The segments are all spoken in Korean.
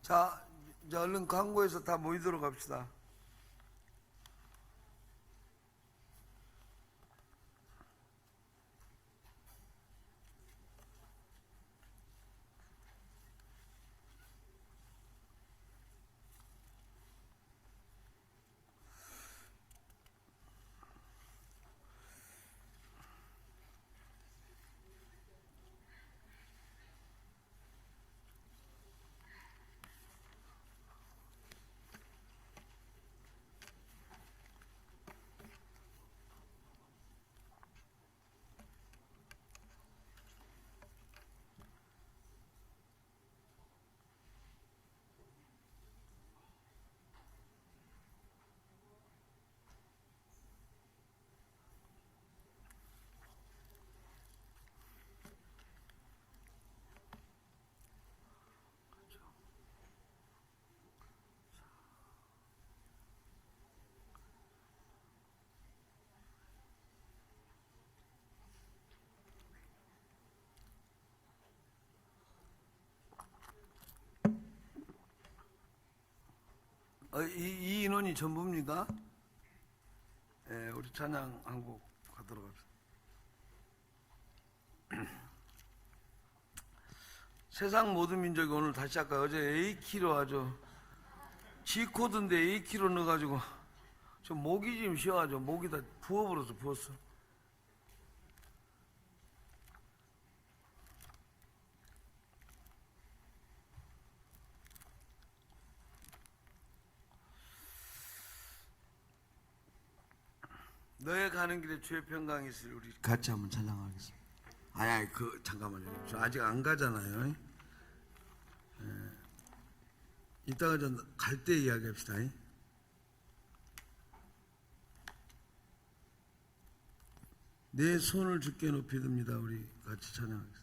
자, 이제 얼른 광고에서 다 모이도록 합시다. 이 인원이 전부입니까? 네, 우리 찬양 한 곡 하도록 합시다. 세상 모든 민족이 오늘 다시 아까 어제 A키로 아주 G코드인데 A키로 넣어가지고 저 목이 지금 쉬어가지고 목이 다 부어버려서 부었어. 너의 가는 길에 주의 평강이 있으리. 우리 같이 한번 찬양하겠습니다. 아니 잠깐만요. 저 아직 안 가잖아요. 이따가 좀 갈 때 이야기합시다. 내 손을 주께 높이 듭니다. 우리 같이 찬양하겠습니다.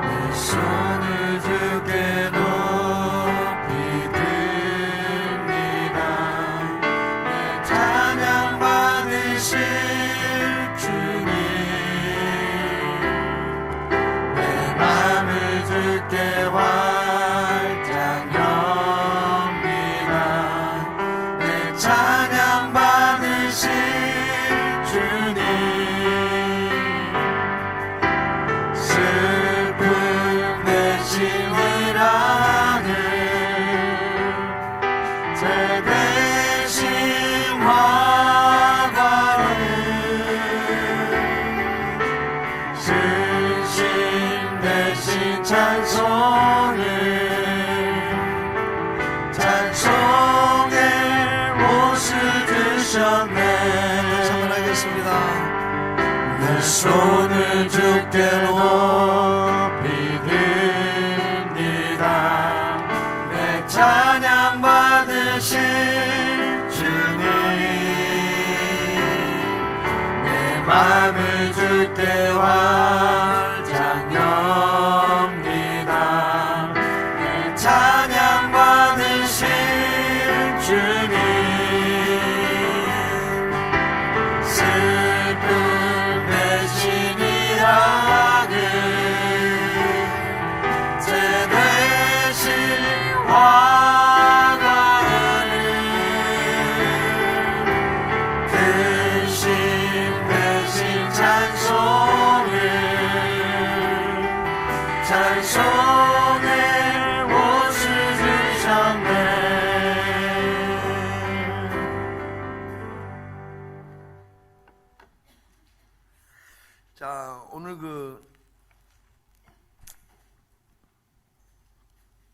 내 손을 주께 높이 듭니다. 내 찬양 받으실 주님, 내 맘을 주께 활짝 엽니다. 내 찬양 받으실 주님, 슬픔 대신 희락을, 죄 대신 화관을, 신심 대신 찬송을, 찬송의 옷을 주셨네. 찬양하겠습니다. 내 손을 주께 높이 듭니다. 내 찬양 받으실 주님, 내 맘을 주께 활짝 엽니다. 내 찬양 받으실 주님, 슬픔 대신 희락을, 죄 대신 화관을, 근심 대신 찬송을, 찬송의 옷을 주셨네. 자, 오늘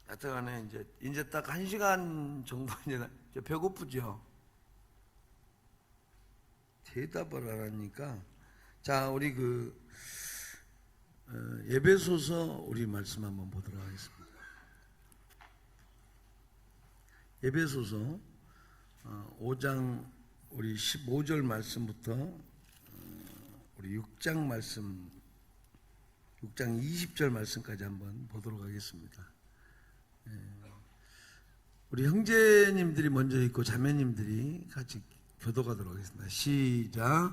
여튼간에 이제 딱 1시간 정도 이제 배고프죠? 대답을 안 하니까. 자, 우리 에베소서 우리 말씀 한번 보도록 하겠습니다. 에베소서 5장 우리 15절 말씀부터 우리 6장 말씀, 6장 20절 말씀까지 한번 보도록 하겠습니다. 우리 형제님들이 먼저 있고 자매님들이 같이 교도가도록 하겠습니다. 시작.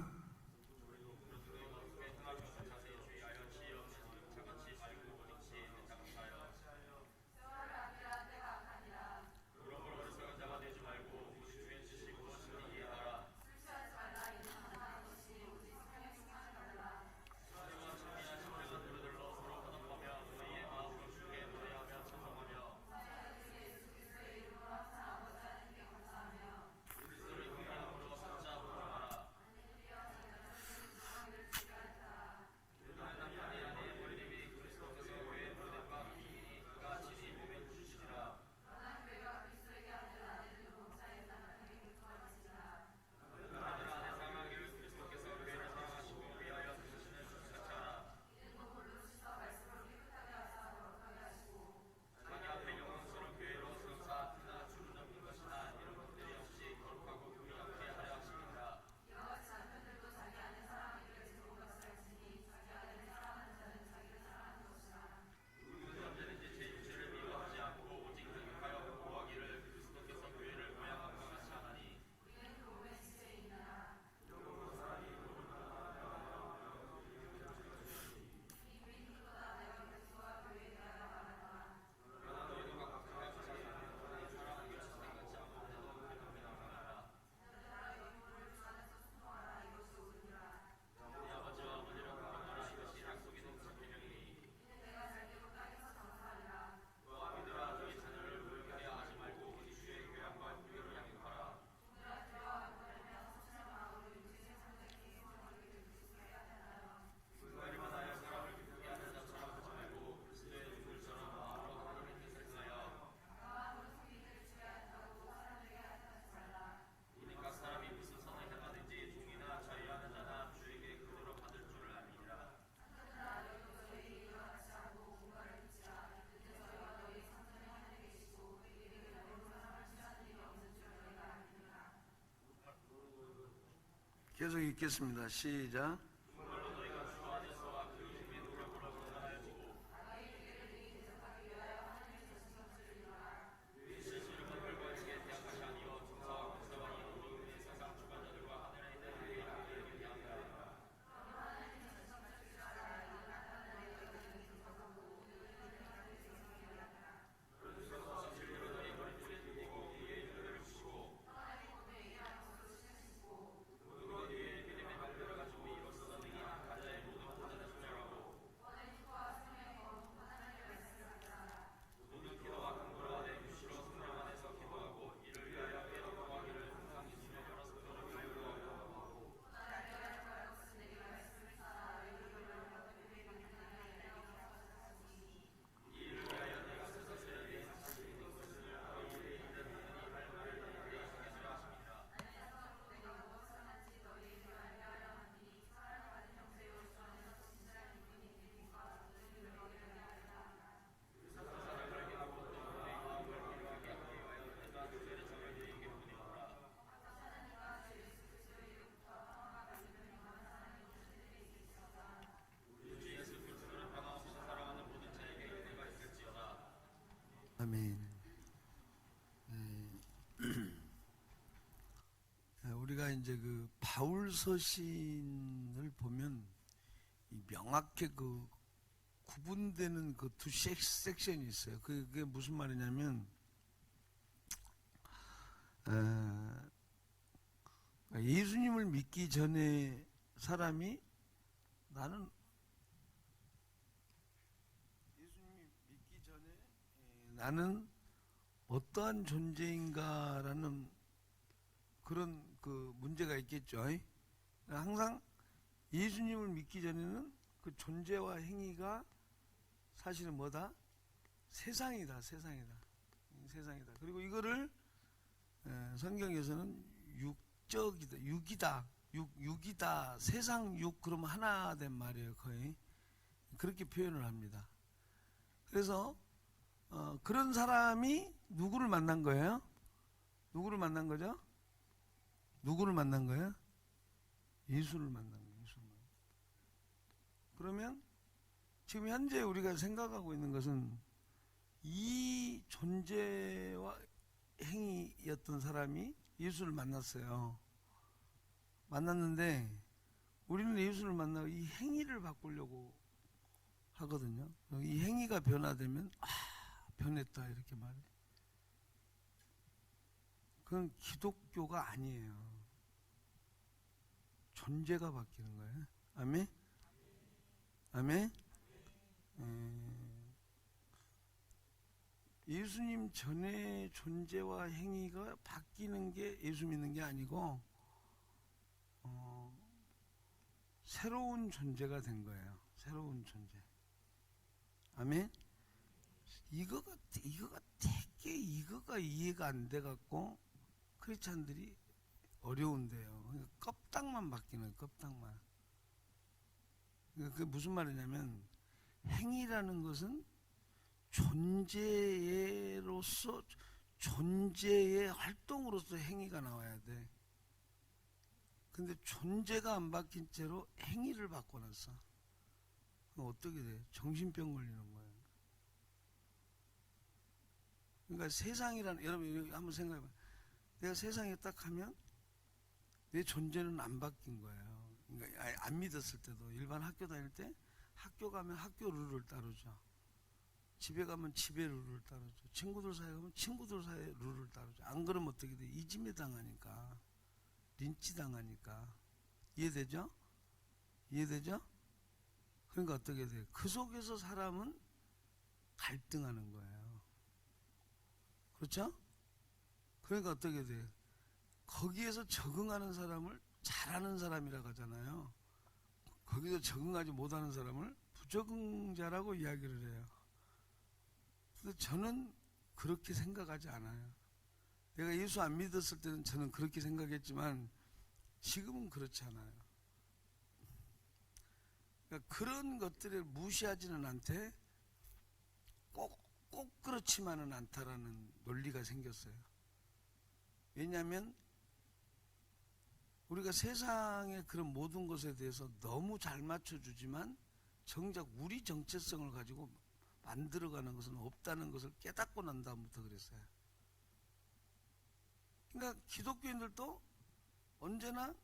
계속 읽겠습니다. 시작. 아멘. 우리가 이제 그 바울 서신을 보면 이 명확히 그 구분되는 그 두 섹션이 있어요. 그게 무슨 말이냐면, 예수님을 믿기 전에 사람이 나는 예수님이 믿기 전에 나는 어떠한 존재인가라는 그런 그 문제가 있겠죠. 항상 예수님을 믿기 전에는 그 존재와 행위가 사실은 뭐다? 세상이다. 그리고 이거를 성경에서는 육이다. 세상 육 그러면 하나 된 말이에요. 거의 그렇게 표현을 합니다. 그래서 그런 사람이 누구를 만난 거예요? 누구를 만난 거죠? 누구를 만난 거예요? 예수를 만난 거예요. 그러면 지금 현재 우리가 생각하고 있는 것은 이 존재와 행위였던 사람이 예수를 만났어요. 만났는데 우리는 예수를 만나고 이 행위를 바꾸려고 하거든요. 이 행위가 변화되면 변했다 이렇게 말해. 그건 기독교가 아니에요. 존재가 바뀌는 거예요. 아멘? 아멘? 예수님 전에 존재와 행위가 바뀌는 게 예수 믿는 게 아니고 새로운 존재가 된 거예요. 새로운 존재. 아멘? 이거가 이해가 안 돼 갖고 크리스찬들이 어려운데요. 그러니까 껍딱만 바뀌는 거예요. 껍딱만. 그게 무슨 말이냐면 행위라는 것은 존재로서 존재의 활동으로서 행위가 나와야 돼. 근데 존재가 안 바뀐 채로 행위를 바꿔놨어. 그럼 어떻게 돼? 정신병 걸리는 거예요. 그러니까 세상이라는, 여러분 한번 생각해봐요. 내가 세상에 딱 하면 내 존재는 안 바뀐 거예요. 그러니까 안 믿었을 때도 일반 학교 다닐 때 학교 가면 학교 룰을 따르죠. 집에 가면 집의 룰을 따르죠. 친구들 사이에 가면 친구들 사이의 룰을 따르죠. 안 그러면 어떻게 돼? 이지매 당하니까, 린치 당하니까. 이해되죠? 그러니까 어떻게 돼? 그 속에서 사람은 갈등하는 거예요. 그렇죠? 그러니까 어떻게 돼? 거기에서 적응하는 사람을 잘하는 사람이라고 하잖아요. 거기서 적응하지 못하는 사람을 부적응자라고 이야기를 해요. 근데 저는 그렇게 생각하지 않아요. 내가 예수 안 믿었을 때는 저는 그렇게 생각했지만 지금은 그렇지 않아요. 그러니까 그런 것들을 무시하지는 않되 꼭 그렇지만은 않다라는 논리가 생겼어요. 왜냐하면 우리가 세상의 그런 모든 것에 대해서 너무 잘 맞춰주지만 정작 우리 정체성을 가지고 만들어가는 것은 없다는 것을 깨닫고 난 다음부터 그랬어요. 그러니까 기독교인들도 언제나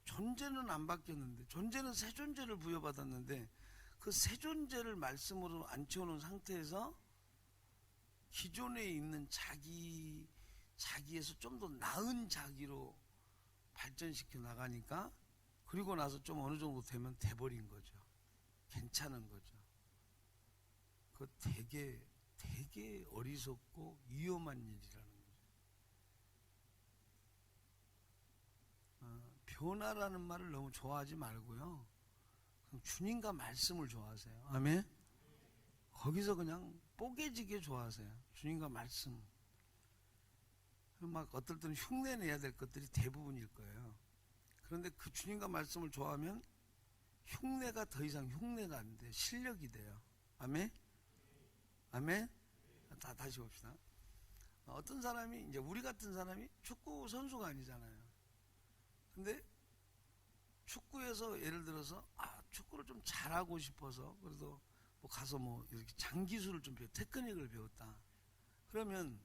존재는 안 바뀌었는데, 존재는 새 존재를 부여받았는데 그 새 존재를 말씀으로 안 채우는 상태에서 기존에 있는 자기에서 좀 더 나은 자기로 발전시켜 나가니까, 그리고 나서 좀 어느 정도 되면 돼버린 거죠. 괜찮은 거죠. 그 되게 어리석고 위험한 일이라는 거죠. 변화라는 말을 너무 좋아하지 말고요, 그냥 주님과 말씀을 좋아하세요. 아멘. 거기서 그냥 뽀개지게 좋아하세요. 주님과 말씀. 막 어떨 때는 흉내내야 될 것들이 대부분일 거예요. 그런데 그 주님과 말씀을 좋아하면 흉내가 더 이상 흉내가 안 돼. 실력이 돼요. 아멘? 아멘? 다시 봅시다. 어떤 사람이, 이제 우리 같은 사람이 축구 선수가 아니잖아요. 근데 축구에서 예를 들어서 축구를 좀 잘하고 싶어서, 그래도 뭐 가서 뭐 이렇게 장기술을 좀 테크닉을 배웠다. 그러면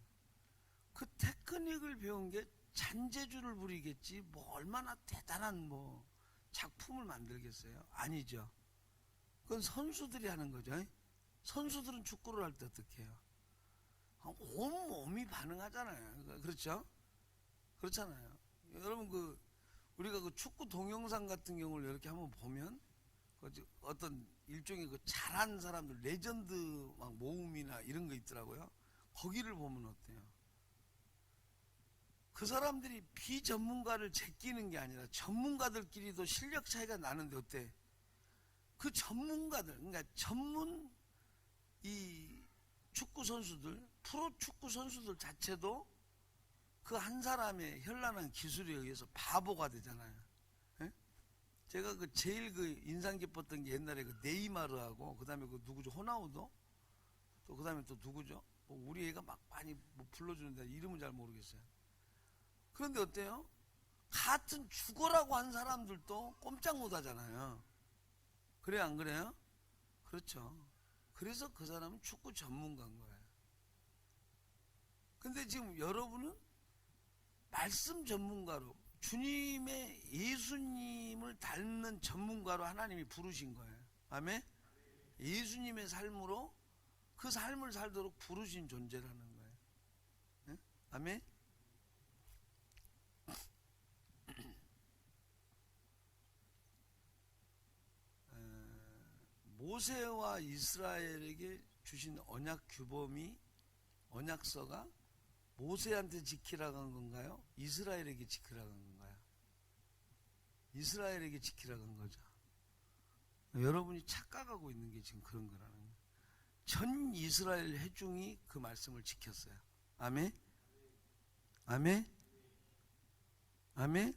그 테크닉을 배운 게 잔재주를 부리겠지 뭐 얼마나 대단한 뭐 작품을 만들겠어요? 아니죠. 그건 선수들이 하는 거죠. 선수들은 축구를 할 때 어떻게 해요? 온몸이 반응하잖아요. 그렇죠? 그렇잖아요. 여러분, 우리가 그 축구 동영상 같은 경우를 이렇게 한번 보면 어떤 일종의 그 잘한 사람들, 레전드 막 모음이나 이런 거 있더라고요. 거기를 보면 어때요? 그 사람들이 비전문가를 제끼는 게 아니라 전문가들끼리도 실력 차이가 나는데 어때? 그 전문가들, 그러니까 전문 이 축구 선수들, 프로 축구 선수들 자체도 그 한 사람의 현란한 기술에 의해서 바보가 되잖아요. 예? 제가 제일 인상 깊었던 게 옛날에 네이마르하고, 그 다음에 누구죠? 호나우도? 또 그 다음에 또 누구죠? 뭐 우리 애가 막 많이 뭐 불러주는데 이름은 잘 모르겠어요. 그런데 어때요? 같은 죽어라고 한 사람들도 꼼짝 못 하잖아요. 그래요, 안 그래요? 그렇죠. 그래서 그 사람은 축구 전문가인 거예요. 근데 지금 여러분은 말씀 전문가로, 주님의 예수님을 닮는 전문가로 하나님이 부르신 거예요. 아멘? 예수님의 삶으로 그 삶을 살도록 부르신 존재라는 거예요. 네? 아멘? 모세와 이스라엘에게 주신 언약 규범이, 언약서가 모세한테 지키라고 한 건가요? 이스라엘에게 지키라고 한 건가요? 이스라엘에게 지키라고 한 거죠. 여러분이 착각하고 있는 게 지금 그런 거라는 거예요. 전 이스라엘 회중이 그 말씀을 지켰어요. 아멘? 아멘? 아멘?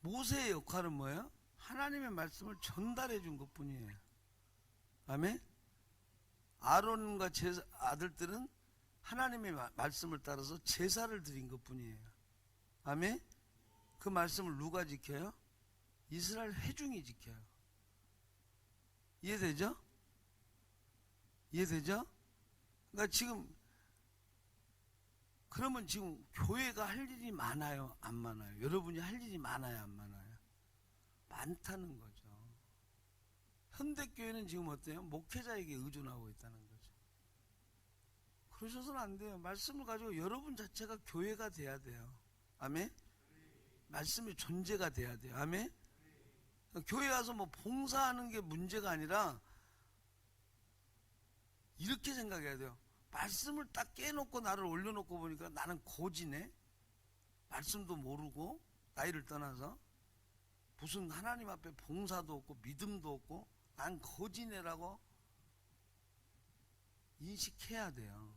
모세의 역할은 뭐예요? 하나님의 말씀을 전달해 준 것 뿐이에요. 아멘? 아론과 아들들은 하나님의 말씀을 따라서 제사를 드린 것 뿐이에요. 아멘? 그 말씀을 누가 지켜요? 이스라엘 회중이 지켜요. 이해되죠? 이해되죠? 그러니까 지금, 그러면 지금 교회가 할 일이 많아요? 안 많아요? 여러분이 할 일이 많아요? 안 많아요? 많다는 거죠. 현대교회는 지금 어때요? 목회자에게 의존하고 있다는 거죠. 그러셔서는 안 돼요. 말씀을 가지고 여러분 자체가 교회가 돼야 돼요. 아멘? 말씀의 존재가 돼야 돼요. 아멘? 교회 와서 뭐 봉사하는 게 문제가 아니라 이렇게 생각해야 돼요. 말씀을 딱 깨놓고 나를 올려놓고 보니까 나는 거지네. 말씀도 모르고 나이를 떠나서 무슨 하나님 앞에 봉사도 없고 믿음도 없고 난 거지네라고 인식해야 돼요.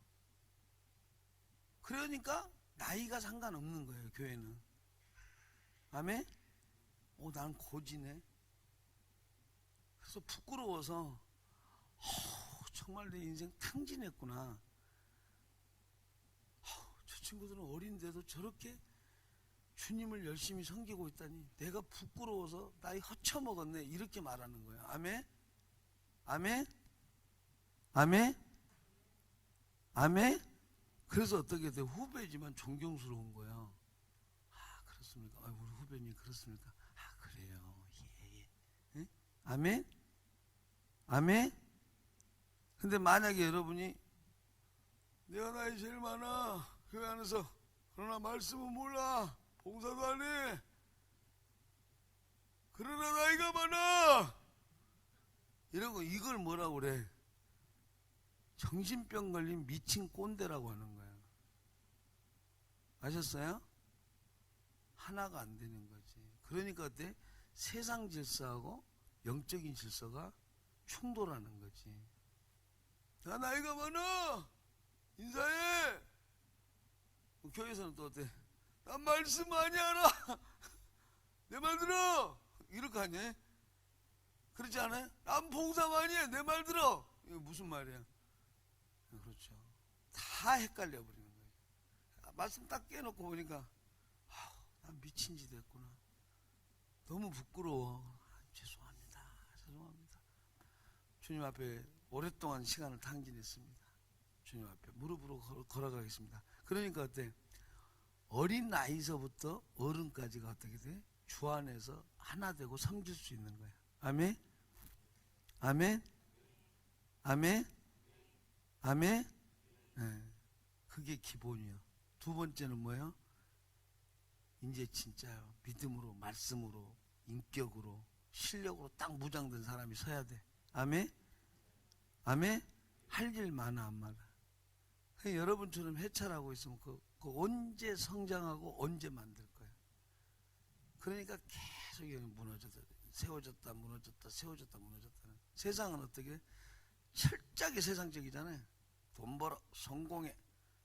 그러니까 나이가 상관없는 거예요, 교회는. 아멘? 난 거지네. 그래서 부끄러워서 정말 내 인생 탕진했구나. 저 친구들은 어린데도 저렇게 주님을 열심히 섬기고 있다니 내가 부끄러워서 나이 허쳐먹었네 이렇게 말하는 거예요. 아멘? 아멘? 아멘? 아멘? 그래서 어떻게 돼? 후배지만 존경스러운 거예요. 아 그렇습니까? 아, 우리 후배님 그렇습니까? 아 그래요. 예. 예? 아멘? 아멘? 근데 만약에 여러분이 내가 나이 제일 많아 교회 안에서 그러나 말씀은 몰라 봉사도 안 해 그러나 나이가 많아 이러고 이걸 뭐라고 그래? 정신병 걸린 미친 꼰대라고 하는 거예요. 아셨어요? 하나가 안 되는 거지. 그러니까 어때? 세상 질서하고 영적인 질서가 충돌하는 거지. 나 나이가 많아 인사해. 교회에서는 또 어때? 난 말씀 많이 알아 내 말 들어 이렇게 하냐? 그렇지 않아요? 난 봉사 많이 해 내 말 들어. 이거 무슨 말이야? 그렇죠. 다 헷갈려 버리는 거예요. 말씀 딱 깨놓고 보니까 난 미친 짓 했구나. 너무 부끄러워. 죄송합니다. 주님 앞에 오랫동안 시간을 탕진했습니다. 주님 앞에 무릎으로 걸어가겠습니다. 그러니까 어때? 어린 나이서부터 어른까지가 어떻게 돼? 주 안에서 하나 되고 섬길 수 있는 거야. 아멘? 아멘? 아멘? 아멘? 네. 그게 기본이요. 두 번째는 뭐예요? 이제 진짜요. 믿음으로, 말씀으로, 인격으로, 실력으로 딱 무장된 사람이 서야 돼. 아멘? 아멘? 할 일 많아, 안 많아? 여러분처럼 해찰하고 있으면 그 언제 성장하고 언제 만들 거예요. 그러니까 계속 무너졌다, 세워졌다, 무너졌다, 세워졌다, 무너졌다. 세상은 어떻게? 철저하게 세상적이잖아요. 돈 벌어, 성공해,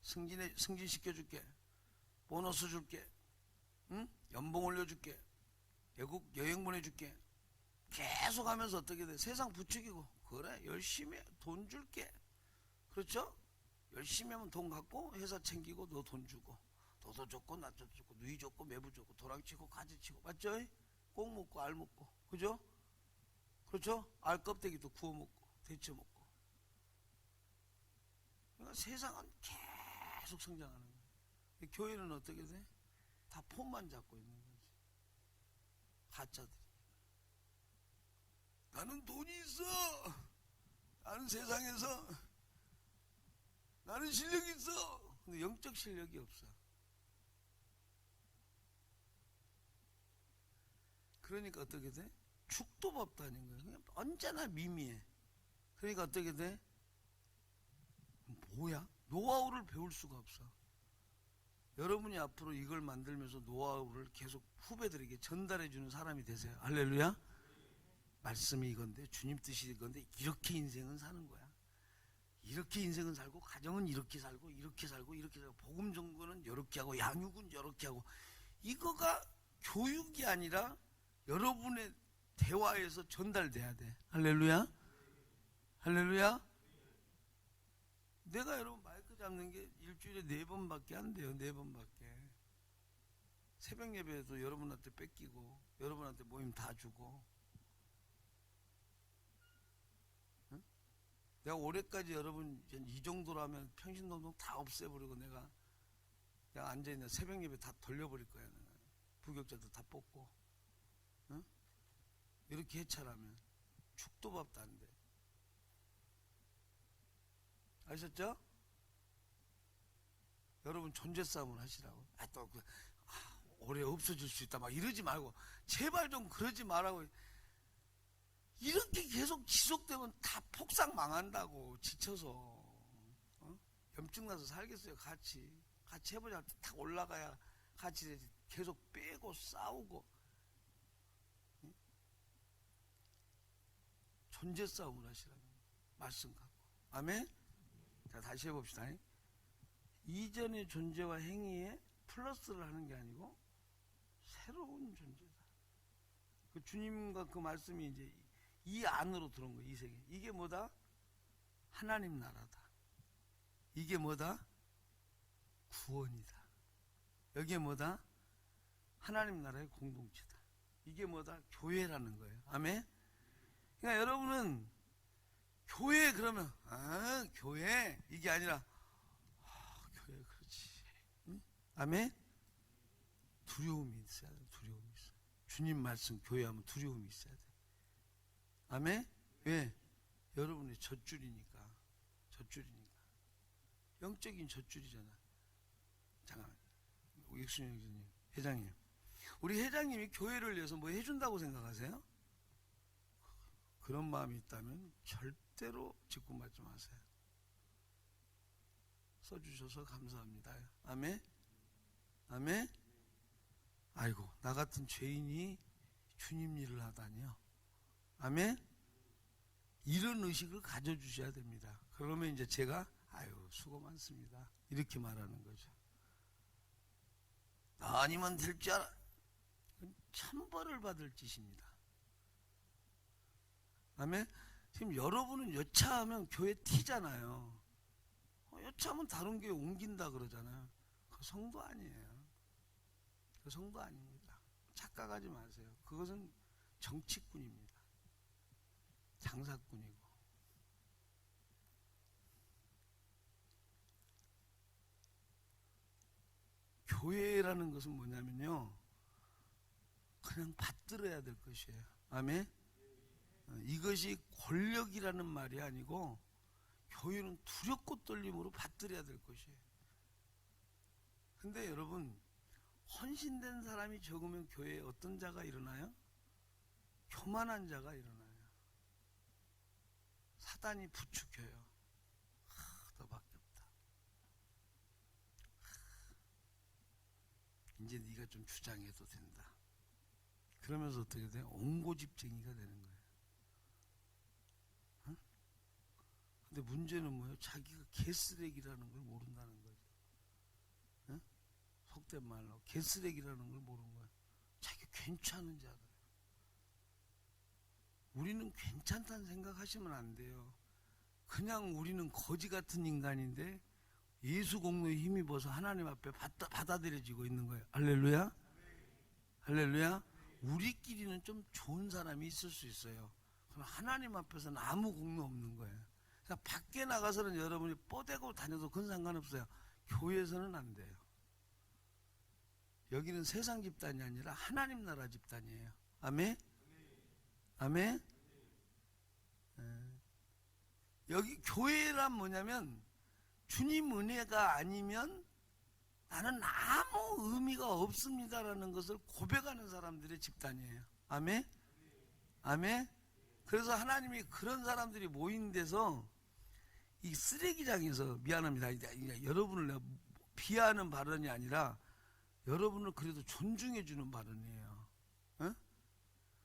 승진시켜줄게, 보너스 줄게, 응? 연봉 올려줄게, 외국 여행 보내줄게. 계속 하면서 어떻게 돼? 세상 부추기고, 그래, 열심히 해, 돈 줄게. 그렇죠? 열심히 하면 돈 갖고 회사 챙기고 너 돈 주고 너도 좋고 나도 좋고 누이 좋고 매부 좋고 도랑치고 가지치고 맞죠? 꼭 먹고 알 먹고 그죠? 그렇죠? 알 껍데기도 구워 먹고 데쳐 먹고. 그러니까 세상은 계속 성장하는 거예요. 교회는 어떻게 돼? 다 폰만 잡고 있는 거지. 가짜들이. 나는 돈이 있어. 나는 세상에서 나는 실력이 있어. 근데 영적 실력이 없어. 그러니까 어떻게 돼? 축도 법도 아닌 거야. 그냥 언제나 미미해. 그러니까 어떻게 돼? 뭐야? 노하우를 배울 수가 없어. 여러분이 앞으로 이걸 만들면서 노하우를 계속 후배들에게 전달해 주는 사람이 되세요. 할렐루야. 말씀이 이건데 주님 뜻이 이건데 이렇게 인생은 사는 거야. 이렇게 인생은 살고 가정은 이렇게 살고 이렇게 살고 이렇게 살고 복음 전거는 이렇게 하고 양육은 이렇게 하고. 이거가 교육이 아니라 여러분의 대화에서 전달돼야 돼. 할렐루야. 할렐루야. 내가 여러분 마이크 잡는 게 일주일에 4번밖에 안 돼요. 4번밖에. 새벽 예배에도 여러분한테 뺏기고 여러분한테 모임 다 주고. 응? 내가 올해까지 여러분 이 정도로 하면 평신동동 다 없애버리고 내가 앉아있는 새벽 예배 다 돌려버릴 거야. 내가. 부격자도 다 뽑고. 응? 이렇게 해찰하면 축도밥도 안 돼. 아셨죠? 여러분 존재 싸움을 하시라고. 올해 없어질 수 있다 막 이러지 말고 제발 좀 그러지 말라고. 이렇게 계속 지속되면 다 폭삭 망한다고. 지쳐서 염증 나서 살겠어요. 같이 해보자. 탁 올라가야 같이 계속 빼고 싸우고. 존재 싸움을 하시라고. 말씀 갖고. 아멘. 자, 다시 해봅시다. 이전의 존재와 행위에 플러스를 하는 게 아니고 새로운 존재다. 그 주님과 그 말씀이 이제 이 안으로 들어온 거예요. 이 세계. 이게 뭐다? 하나님 나라다. 이게 뭐다? 구원이다. 여기에 뭐다? 하나님 나라의 공동체다. 이게 뭐다? 교회라는 거예요. 아멘. 그러니까 여러분은 교회 그러면 교회 이게 아니라 교회 그렇지. 응? 아멘. 두려움이 있어야 돼. 두려움이 있어. 주님 말씀 교회하면 두려움이 있어야 돼. 아멘. 왜? 여러분의 젖줄이니까. 젖줄이니까. 영적인 젖줄이잖아. 잠깐만. 육순영 회장님. 우리 회장님이 교회를 위해서 뭐 해준다고 생각하세요? 그런 마음이 있다면 절대로 직분받지 마세요. 써주셔서 감사합니다. 아멘. 아멘. 아이고, 나 같은 죄인이 주님 일을 하다니요. 아멘. 이런 의식을 가져주셔야 됩니다. 그러면 이제 제가 아유 수고 많습니다 이렇게 말하는 거죠. 나 아니면 될 줄 알아. 천벌을 받을 짓입니다. 아멘. 지금 여러분은 여차하면 교회 튀잖아요. 여차하면 다른 교회 옮긴다 그러잖아요. 그 성도 아니에요. 그 성도 아닙니다. 착각하지 마세요. 그것은 정치꾼입니다. 장사꾼이고. 교회라는 것은 뭐냐면요, 그냥 받들어야 될 것이에요. 아멘. 이것이 권력이라는 말이 아니고 교회는 두렵고 떨림으로 받들어야 될 것이에요. 근데 여러분, 헌신된 사람이 적으면 교회에 어떤 자가 일어나요? 교만한 자가 일어나요. 사단이 부추겨요. 너밖에 없다. 이제 네가 좀 주장해도 된다. 그러면서 어떻게 돼? 옹고집쟁이가 되는 거예요. 응? 근데 문제는 뭐예요? 자기가 개쓰레기라는 걸 모른다는 거죠. 응? 속된 말로 개쓰레기라는 걸 모르는 거예요. 자기 괜찮은 자들. 우리는 괜찮다는 생각하시면 안 돼요. 그냥 우리는 거지 같은 인간인데 예수 공로에 힘입어서 하나님 앞에 받아들여지고 있는 거예요. 할렐루야. 할렐루야. 우리끼리는 좀 좋은 사람이 있을 수 있어요. 그럼 하나님 앞에서는 아무 공로 없는 거예요. 그러니까 밖에 나가서는 여러분이 뻗대고 다녀도 그건 상관없어요. 교회에서는 안 돼요. 여기는 세상 집단이 아니라 하나님 나라 집단이에요. 아멘. 아멘. 여기 교회란 뭐냐면 주님 은혜가 아니면 나는 아무 의미가 없습니다라는 것을 고백하는 사람들의 집단이에요. 아멘. 아멘. 그래서 하나님이 그런 사람들이 모인 데서 이 쓰레기장에서, 미안합니다, 여러분을 내가 비하하는 발언이 아니라 여러분을 그래도 존중해 주는 발언이에요. 어?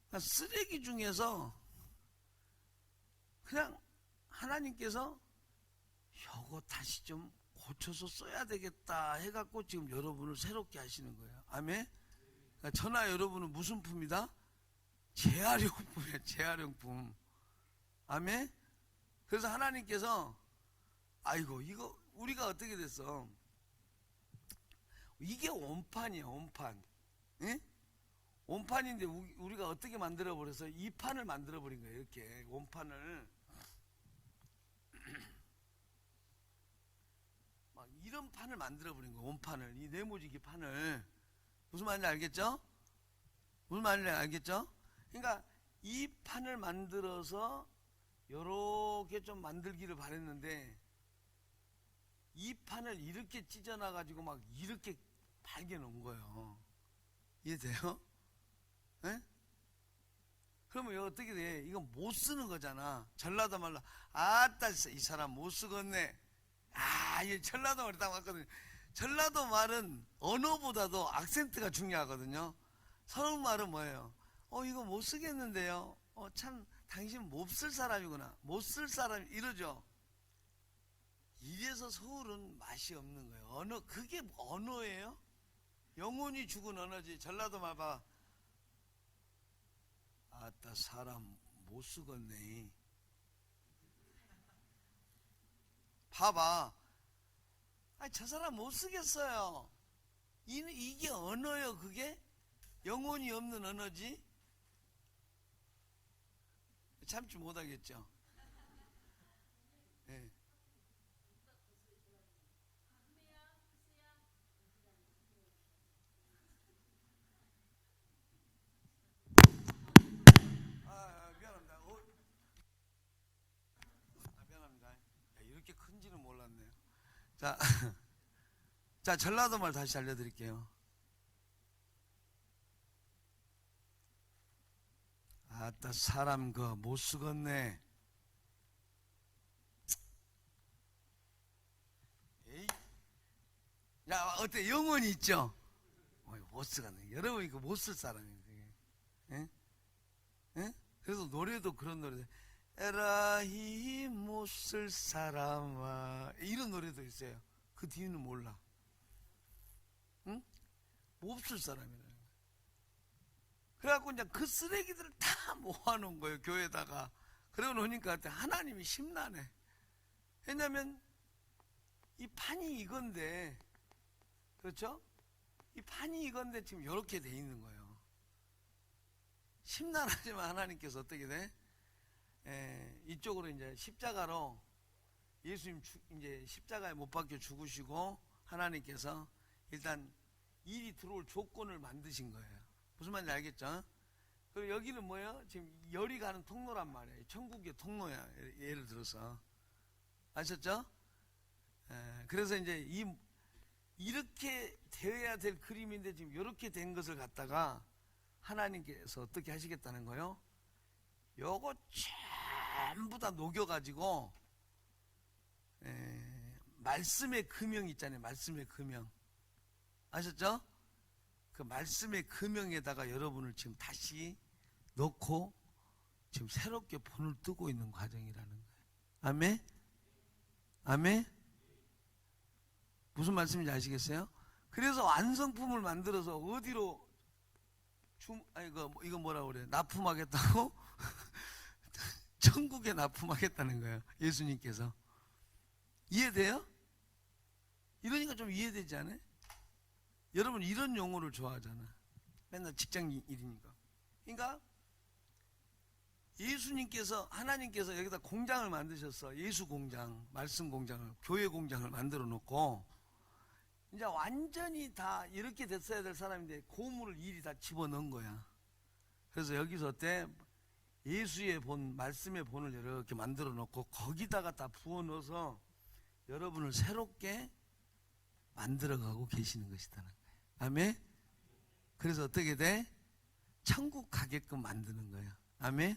그러니까 쓰레기 중에서 그냥 하나님께서 이거 다시 좀 고쳐서 써야 되겠다 해갖고 지금 여러분을 새롭게 하시는 거예요. 아멘. 그러니까 저나 여러분은 무슨 품이다? 재활용품이에요. 재활용품. 아멘. 그래서 하나님께서 아이고 이거 우리가 어떻게 됐어? 이게 원판이에요. 원판. 예? 원판인데 우리가 어떻게 만들어 버려서 이 판을 만들어 버린 거예요. 이렇게 원판을 막 이런 판을 만들어 버린 거예요. 원판을, 이 네모지기 판을. 무슨 말인지 알겠죠? 무슨 말인지 알겠죠? 그러니까 이 판을 만들어서 요렇게 좀 만들기를 바랬는데 이 판을 이렇게 찢어놔 가지고 막 이렇게 발겨 놓은 거예요. 이해돼요? 예? 그러면 이거 어떻게 돼? 이거 못 쓰는 거잖아. 전라도 말로 아따 이 사람 못 쓰겠네. 이 전라도 말이 딱 맞거든요. 전라도 말은 언어보다도 악센트가 중요하거든요. 서울말은 뭐예요? 이거 못 쓰겠는데요. 참 당신 못 쓸 사람이구나. 못 쓸 사람 이러죠. 이래서 서울은 맛이 없는 거예요. 그게 언어예요? 영혼이 죽은 언어지. 전라도 말 봐. 아따 사람 못 쓰겠네. 봐봐. 저 사람 못 쓰겠어요. 이게 언어요. 그게 영혼이 없는 언어지? 참지 못하겠죠. 네. 미안합니다. 미안합니다. 이렇게 큰지는 몰랐네요. 자, 자, 전라도 말 다시 알려드릴게요. 아따, 사람 못 쓰겄네. 에이. 야, 어때? 영혼이 있죠? 못 쓰겄네. 여러분, 이거 못 쓸 사람이에요. 예? 예? 그래서 노래도 그런 노래. 에라이 못 쓸 사람아. 이런 노래도 있어요. 그 뒤는 몰라. 응? 못 쓸 사람이라. 그래갖고 이제 그 쓰레기들을 다 모아놓은 거예요, 교회에다가. 그러고 노니까 하나님이 심란해. 왜냐면 이 판이 이건데, 그렇죠? 이 판이 이건데 지금 이렇게 돼 있는 거예요. 심란하지만 하나님께서 어떻게 돼? 이쪽으로 이제 십자가로 예수님 이제 십자가에 못 박혀 죽으시고 하나님께서 일단 일이 들어올 조건을 만드신 거예요. 무슨 말인지 알겠죠? 그리고 여기는 뭐예요? 지금 열이 가는 통로란 말이에요. 천국의 통로야. 예를 들어서. 아셨죠? 그래서 이제 이렇게 되어야 될 그림인데 지금 이렇게 된 것을 갖다가 하나님께서 어떻게 하시겠다는 거예요? 요거 전부 다 녹여가지고 말씀의 금형 있잖아요. 말씀의 금형. 아셨죠? 그 말씀의 금형에다가 여러분을 지금 다시 넣고 지금 새롭게 본을 뜨고 있는 과정이라는 거예요. 아멘? 아멘? 무슨 말씀인지 아시겠어요? 그래서 완성품을 만들어서 어디로 이거 뭐라고 그래? 납품하겠다고? 천국에 납품하겠다는 거예요. 예수님께서. 이해돼요? 이러니까 좀 이해되지 않아요? 여러분 이런 용어를 좋아하잖아. 맨날 직장 일이니까. 그러니까 예수님께서, 하나님께서 여기다 공장을 만드셨어. 예수 공장, 말씀 공장을, 교회 공장을 만들어 놓고 이제 완전히 다 이렇게 됐어야 될 사람인데 고물을 일이 다 집어넣은 거야. 그래서 여기서 어때? 예수의 본, 말씀의 본을 이렇게 만들어 놓고 거기다가 다 부어 넣어서 여러분을 새롭게 만들어가고 계시는 것이다는 거예요. 아멘? 그래서 어떻게 돼? 천국 가게끔 만드는 거예요. 아멘?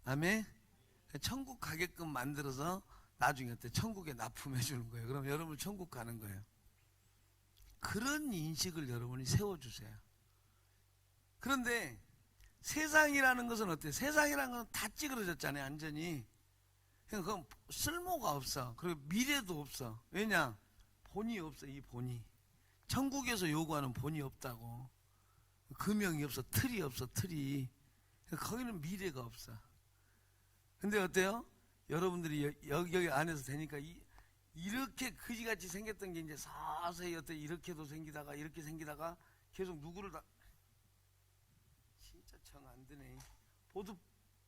아멘? 천국 가게끔 만들어서 나중에 어때? 천국에 납품해 주는 거예요. 그럼 여러분 천국 가는 거예요. 그런 인식을 여러분이 세워주세요. 그런데 세상이라는 것은 어때요? 세상이라는 건 다 찌그러졌잖아요. 완전히. 그건 쓸모가 없어. 그리고 미래도 없어. 왜냐? 본이 없어. 이 본이. 천국에서 요구하는 본이 없다고. 금형이 없어. 틀이 없어. 틀이. 거기는 미래가 없어. 근데 어때요? 여러분들이 여기 안에서 되니까 이렇게 그지같이 생겼던 게 이제 서서히 어때 이렇게도 생기다가 이렇게 생기다가 계속 누구를 다 진짜 정 안 되네.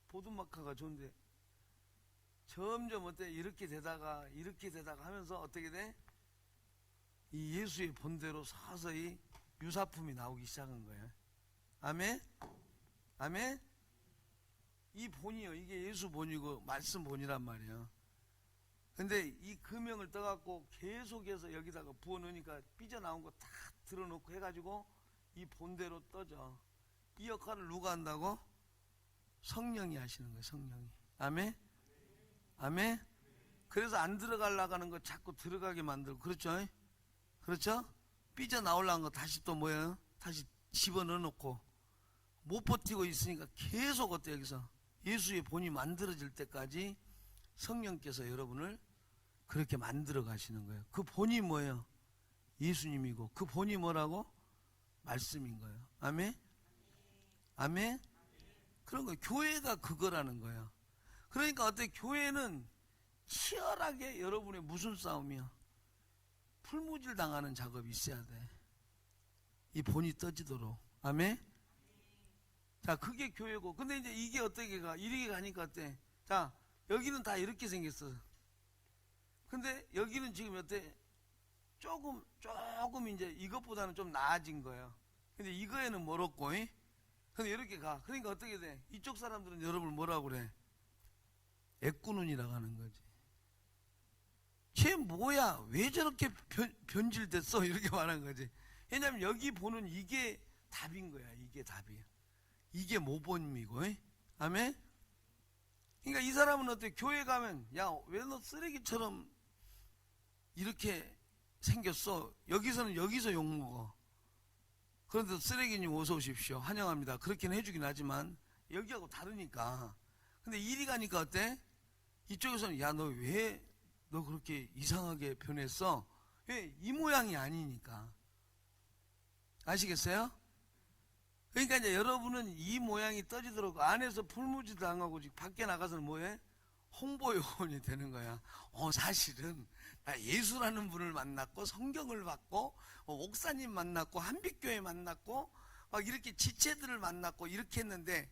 보드마카가 좋은데 점점 어때 이렇게 되다가 하면서 어떻게 돼? 이 예수의 본대로 서서히 유사품이 나오기 시작한 거예요. 아멘? 아멘? 이 본이요. 이게 예수 본이고 말씀 본이란 말이에요. 근데 이 금형을 떠갖고 계속해서 여기다가 부어놓으니까 삐져나온 거 다 들어놓고 해가지고 이 본대로 떠져. 이 역할을 누가 한다고? 성령이 하시는 거예요. 성령이. 아멘? 아멘? 그래서 안 들어가려고 하는 거 자꾸 들어가게 만들고. 그렇죠? 그렇죠? 삐져나오려는 거 다시 또 뭐예요? 다시 집어넣어놓고 못 버티고 있으니까 계속 어때 여기서 예수의 본이 만들어질 때까지 성령께서 여러분을 그렇게 만들어 가시는 거예요. 그 본이 뭐예요? 예수님이고 그 본이 뭐라고? 말씀인 거예요. 아멘? 아멘? 그런 거예요. 교회가 그거라는 거예요. 그러니까 어때? 교회는 치열하게 여러분의 무슨 싸움이야? 풀무질 당하는 작업이 있어야 돼. 이 본이 떠지도록. 아멘. 자, 그게 교회고. 근데 이제 이게 어떻게 가? 이렇게 가니까 어때? 자, 여기는 다 이렇게 생겼어. 근데 여기는 지금 어때? 조금 이제 이것보다는 좀 나아진 거예요. 근데 이거에는 멀었고, 근데 이렇게 가. 그러니까 어떻게 돼? 이쪽 사람들은 여러분을 뭐라고 그래? 애꾸눈이라고 하는 거지. 쟤 뭐야? 왜 저렇게 변질됐어? 이렇게 말하는 거지. 왜냐면 여기 보는 이게 답인 거야. 이게 답이야. 이게 모범이고. 아멘? 그러니까 이 사람은 어때? 교회 가면 야, 왜 너 쓰레기처럼 이렇게 생겼어? 여기서는 여기서 욕먹어. 그런데 쓰레기님 어서 오십시오. 환영합니다. 그렇게는 해주긴 하지만 여기하고 다르니까. 근데 이리 가니까 어때? 이쪽에서는 야, 너 왜 너 그렇게 이상하게 변했어? 왜? 이 모양이 아니니까. 아시겠어요? 그러니까 이제 여러분은 이 모양이 떠지도록 안에서 풀무지도 당하고 밖에 나가서는 뭐해? 홍보 요원이 되는 거야. 사실은 나 예수라는 분을 만났고 성경을 받고 목사님 만났고 한빛교회 만났고 막 이렇게 지체들을 만났고 이렇게 했는데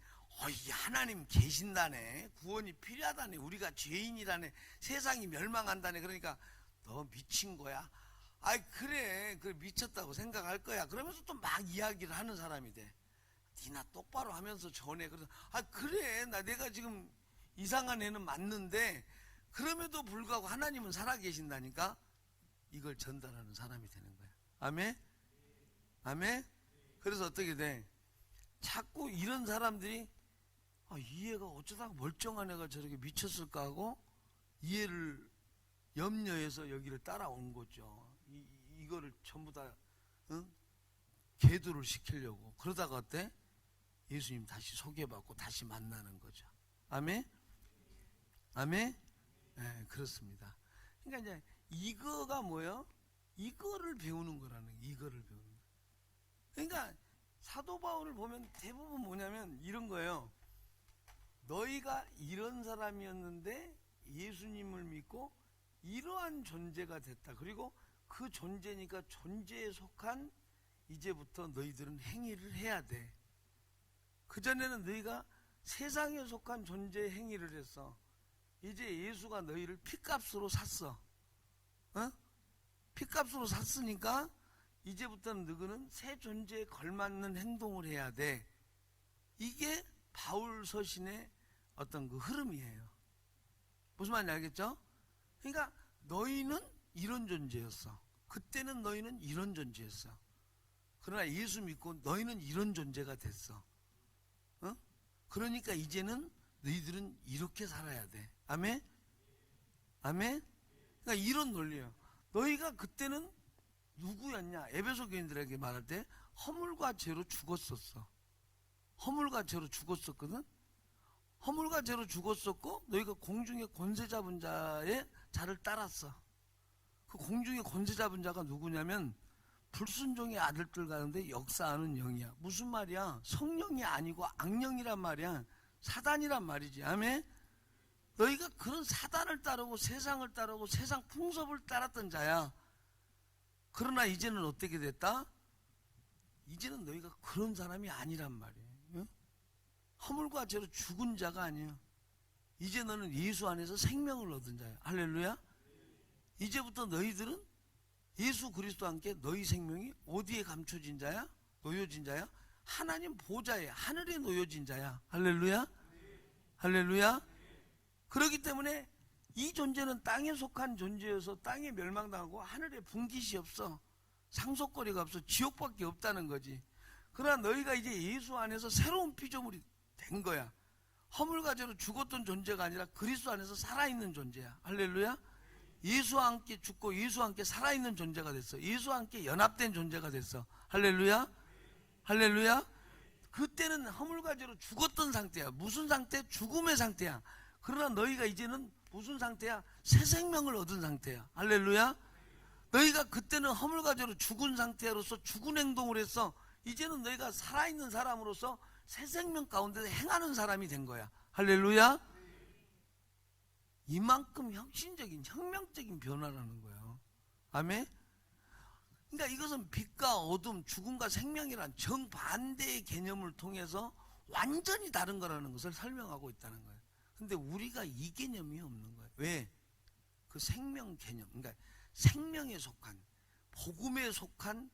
이 하나님 계신다네. 구원이 필요하다네. 우리가 죄인이라네. 세상이 멸망한다네. 그러니까 너 미친 거야. 그래 미쳤다고 생각할 거야. 그러면서 또 막 이야기를 하는 사람이 돼. 니나 똑바로 하면서 전해. 그래서 그래 내가 지금 이상한 애는 맞는데 그럼에도 불구하고 하나님은 살아계신다니까 이걸 전달하는 사람이 되는 거야. 아멘? 아멘? 그래서 어떻게 돼? 자꾸 이런 사람들이 이 애가 어쩌다가 멀쩡한 애가 저렇게 미쳤을까 하고 이해를 염려해서 여기를 따라온 거죠. 이거를 전부 다 계도를 시키려고. 그러다가 어때? 예수님 다시 소개받고 다시 만나는 거죠. 아멘? 아멘? 네, 그렇습니다. 그러니까 이제 이거가 뭐예요? 이거를 배우는 거라는 거예요. 이거를 배우는 거. 그러니까 사도 바울을 보면 대부분 뭐냐면 이런 거예요. 너희가 이런 사람이었는데 예수님을 믿고 이러한 존재가 됐다. 그리고 그 존재니까 존재에 속한 이제부터 너희들은 행위를 해야 돼. 그전에는 너희가 세상에 속한 존재의 행위를 했어. 이제 예수가 너희를 핏값으로 샀어. 핏값으로 샀으니까 이제부터는 너희는 새 존재에 걸맞는 행동을 해야 돼. 이게 바울 서신의 어떤 그 흐름이에요. 무슨 말인지 알겠죠? 그러니까 너희는 이런 존재였어. 그때는 너희는 이런 존재였어. 그러나 예수 믿고 너희는 이런 존재가 됐어. 그러니까 이제는 너희들은 이렇게 살아야 돼. 아멘? 아멘? 그러니까 이런 논리예요. 너희가 그때는 누구였냐? 에베소 교인들에게 말할 때 허물과 죄로 죽었었어. 허물과 죄로 죽었었거든. 허물과 죄로 죽었었고 너희가 공중의 권세 잡은 자의 자를 따랐어. 그 공중의 권세 잡은 자가 누구냐면 불순종의 아들들 가운데 역사하는 영이야. 무슨 말이야? 성령이 아니고 악령이란 말이야. 사단이란 말이지. 아멘? 너희가 그런 사단을 따르고 세상을 따르고 세상 풍습을 따랐던 자야. 그러나 이제는 어떻게 됐다? 이제는 너희가 그런 사람이 아니란 말이에요. 허물과 죄로 죽은 자가 아니야. 이제 너는 예수 안에서 생명을 얻은 자야. 할렐루야. 이제부터 너희들은 예수 그리스도와 함께 너희 생명이 어디에 감춰진 자야? 놓여진 자야? 하나님 보좌에 하늘에 놓여진 자야. 할렐루야. 할렐루야. 그렇기 때문에 이 존재는 땅에 속한 존재여서 땅에 멸망당하고 하늘에 분깃이 없어. 상속거리가 없어. 지옥밖에 없다는 거지. 그러나 너희가 이제 예수 안에서 새로운 피조물이 된 거야. 허물과 죄로 죽었던 존재가 아니라 그리스도 안에서 살아있는 존재야. 할렐루야. 예수와 함께 죽고 예수와 함께 살아있는 존재가 됐어. 예수와 함께 연합된 존재가 됐어. 할렐루야. 할렐루야. 그때는 허물과 죄로 죽었던 상태야. 무슨 상태? 죽음의 상태야. 그러나 너희가 이제는 무슨 상태야? 새 생명을 얻은 상태야. 할렐루야. 너희가 그때는 허물과 죄로 죽은 상태로서 죽은 행동을 했어. 이제는 너희가 살아있는 사람으로서 새 생명 가운데 행하는 사람이 된 거야. 할렐루야. 이만큼 혁신적인 혁명적인 변화라는 거예요. 아멘. 그러니까 이것은 빛과 어둠, 죽음과 생명이란 정반대의 개념을 통해서 완전히 다른 거라는 것을 설명하고 있다는 거예요. 근데 우리가 이 개념이 없는 거예요. 왜? 그 생명 개념, 그러니까 생명에 속한, 복음에 속한,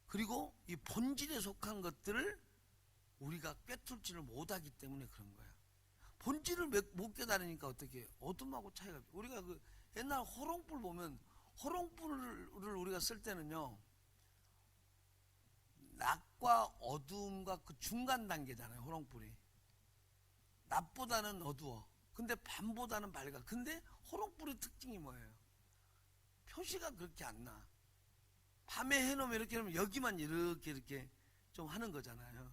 그리고 이 본질에 속한 것들을 우리가 꿰뚫지를 못하기 때문에 그런 거야. 본질을 못 깨달으니까 어떻게 해요? 어둠하고 차이가. 우리가 그 옛날 호롱불 보면, 호롱불을 우리가 쓸 때는요, 낮과 어두움과 그 중간 단계잖아요. 호롱불이 낮보다는 어두워, 근데 밤보다는 밝아. 근데 호롱불의 특징이 뭐예요? 표시가 그렇게 안 나. 밤에 해놓으면 이렇게 하면 여기만 이렇게 좀 하는 거잖아요.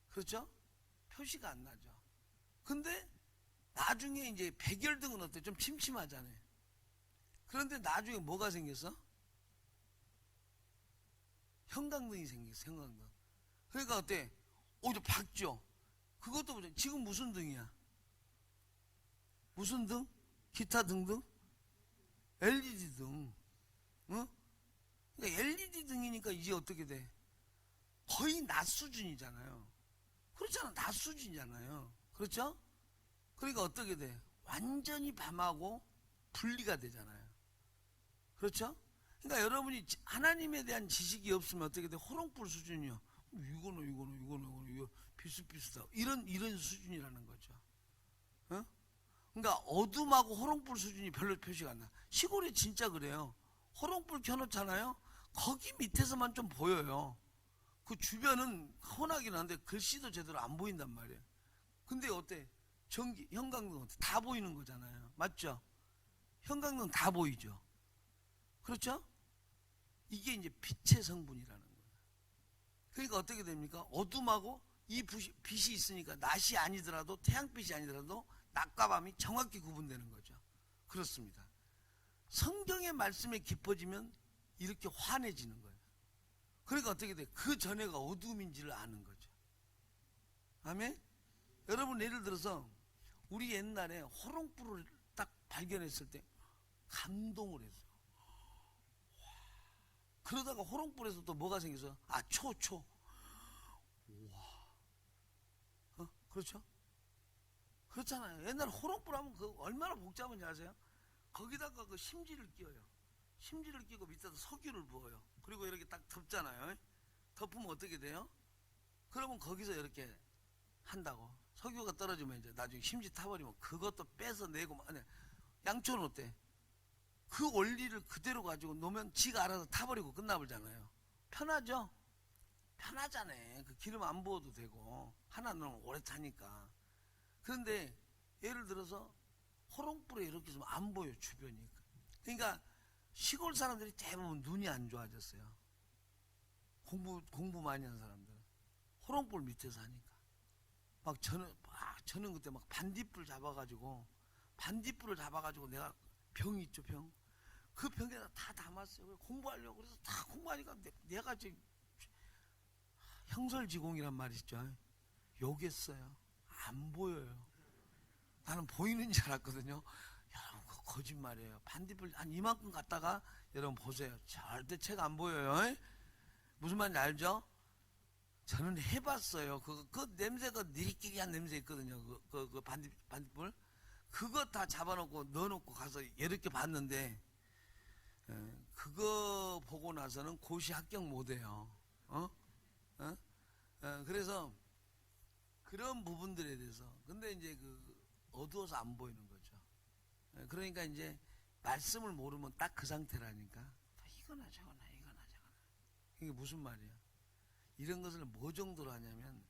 그렇죠? 표시가 안 나죠. 근데 나중에 이제 백열등은 어때? 좀 침침하잖아요. 그런데 나중에 뭐가 생겼어? 형광등이 생겼어. 형광등. 그러니까 어때? 좀 밝죠? 그것도 보자. 지금 무슨 등이야? 무슨 등? 기타 등등? LED 등. 어? 그러니까 LED 등이니까 이제 어떻게 돼? 거의 낮 수준이잖아요. 그렇잖아. 낮 수준이잖아요. 그렇죠? 그러니까 어떻게 돼? 완전히 밤하고 분리가 되잖아요. 그렇죠? 그러니까 여러분이 하나님에 대한 지식이 없으면 어떻게 돼? 호롱불 수준이요. 이거는 비슷비슷하고 이런 수준이라는 거죠. 어? 그러니까 어둠하고 호롱불 수준이 별로 표시가 안 나. 시골에 진짜 그래요. 호롱불 켜놓잖아요. 거기 밑에서만 좀 보여요. 그 주변은 혼하긴 한데 글씨도 제대로 안 보인단 말이에요. 근데 어때? 전기, 형광등 다 보이는 거잖아요. 맞죠? 형광등 다 보이죠. 그렇죠? 이게 이제 빛의 성분이라는 거예요. 그러니까 어떻게 됩니까? 어둠하고 이 빛이 있으니까 낮이 아니더라도, 태양빛이 아니더라도 낮과 밤이 정확히 구분되는 거죠. 그렇습니다. 성경의 말씀에 깊어지면 이렇게 환해지는 거예요. 그러니까 어떻게 돼? 그 전에가 어둠인지를 아는 거죠. 아멘? 여러분, 예를 들어서 우리 옛날에 호롱불을 딱 발견했을 때 감동을 했어요. 그러다가 호롱불에서 또 뭐가 생겨서 초. 와. 그렇죠? 그렇잖아요. 옛날 호롱불 하면 그 얼마나 복잡한지 아세요? 거기다가 그 심지를 끼워요. 심지를 끼고 밑에다 석유를 부어요. 그리고 이렇게 딱 덮잖아요. 덮으면 어떻게 돼요? 그러면 거기서 이렇게 한다고. 석유가 떨어지면 이제 나중에 심지 타버리면 그것도 빼서 내고. 아니, 양초는 어때? 그 원리를 그대로 가지고 놓으면 지가 알아서 타버리고 끝나버리잖아요. 편하죠? 편하잖아요. 그 기름 안 부어도 되고 하나 넣으면 오래 타니까. 그런데 예를 들어서 호롱불에 이렇게 좀 안 보여, 주변이. 그러니까 시골 사람들이 대부분 눈이 안 좋아졌어요. 공부 많이 한 사람들은 호롱불 밑에서 하니까. 저는 그때 막 반딧불을 잡아가지고 내가 병 있죠, 병. 그 병에다 다 담았어요. 공부하려고. 그래서 다 공부하니까 내가 지금 형설지공이란 말이 있죠. 욕했어요. 안 보여요. 나는 보이는 줄 알았거든요. 여러분, 그거 거짓말이에요. 반딧불 한 이만큼 갔다가 여러분 보세요. 절대 책 안 보여요. 무슨 말인지 알죠? 저는 해봤어요. 그 냄새가 니리끼리한 냄새 있거든요. 그 반딧불. 그거 다 잡아놓고 넣어놓고 가서 이렇게 봤는데, 그거 보고 나서는 고시 합격 못해요. 그래서 그런 부분들에 대해서. 근데 이제 어두워서 안 보이는 거죠. 그러니까 이제 말씀을 모르면 딱 그 상태라니까. 이거나 저거나. 이게 무슨 말이야? 이런 것을 뭐 정도로 하냐면,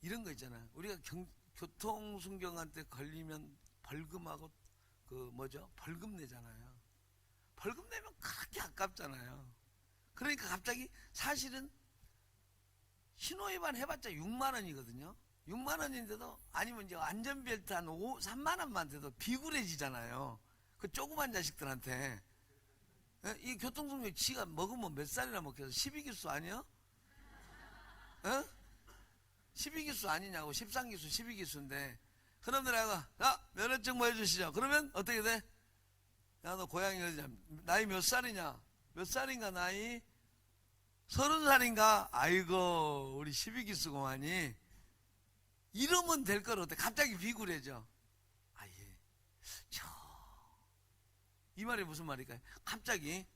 이런 거 있잖아. 우리가 교통순경한 때 걸리면 벌금하고 벌금 내잖아요. 벌금 내면 그렇게 아깝잖아요. 그러니까 갑자기 사실은 신호위반 해봤자 6만 원이거든요. 6만 원인데도, 아니면 이제 안전벨트 한 3만 원만 돼도 비굴해지잖아요. 그 조그만 자식들한테. 이 교통순경 지가 먹으면 몇 살이나 먹겠어? 12기수 아니야? 12기수 아니냐고. 13기수, 12기수인데. 그놈들하고, 면허증 보여주시죠. 그러면 어떻게 돼? 야, 너 고향이 어디냐? 나이 몇 살이냐? 몇 살인가 나이? 30살인가? 아이고 우리 12기수고만이 이러면 될 걸 어때? 갑자기 비굴해져. 아예 이 말이 무슨 말일까요? 갑자기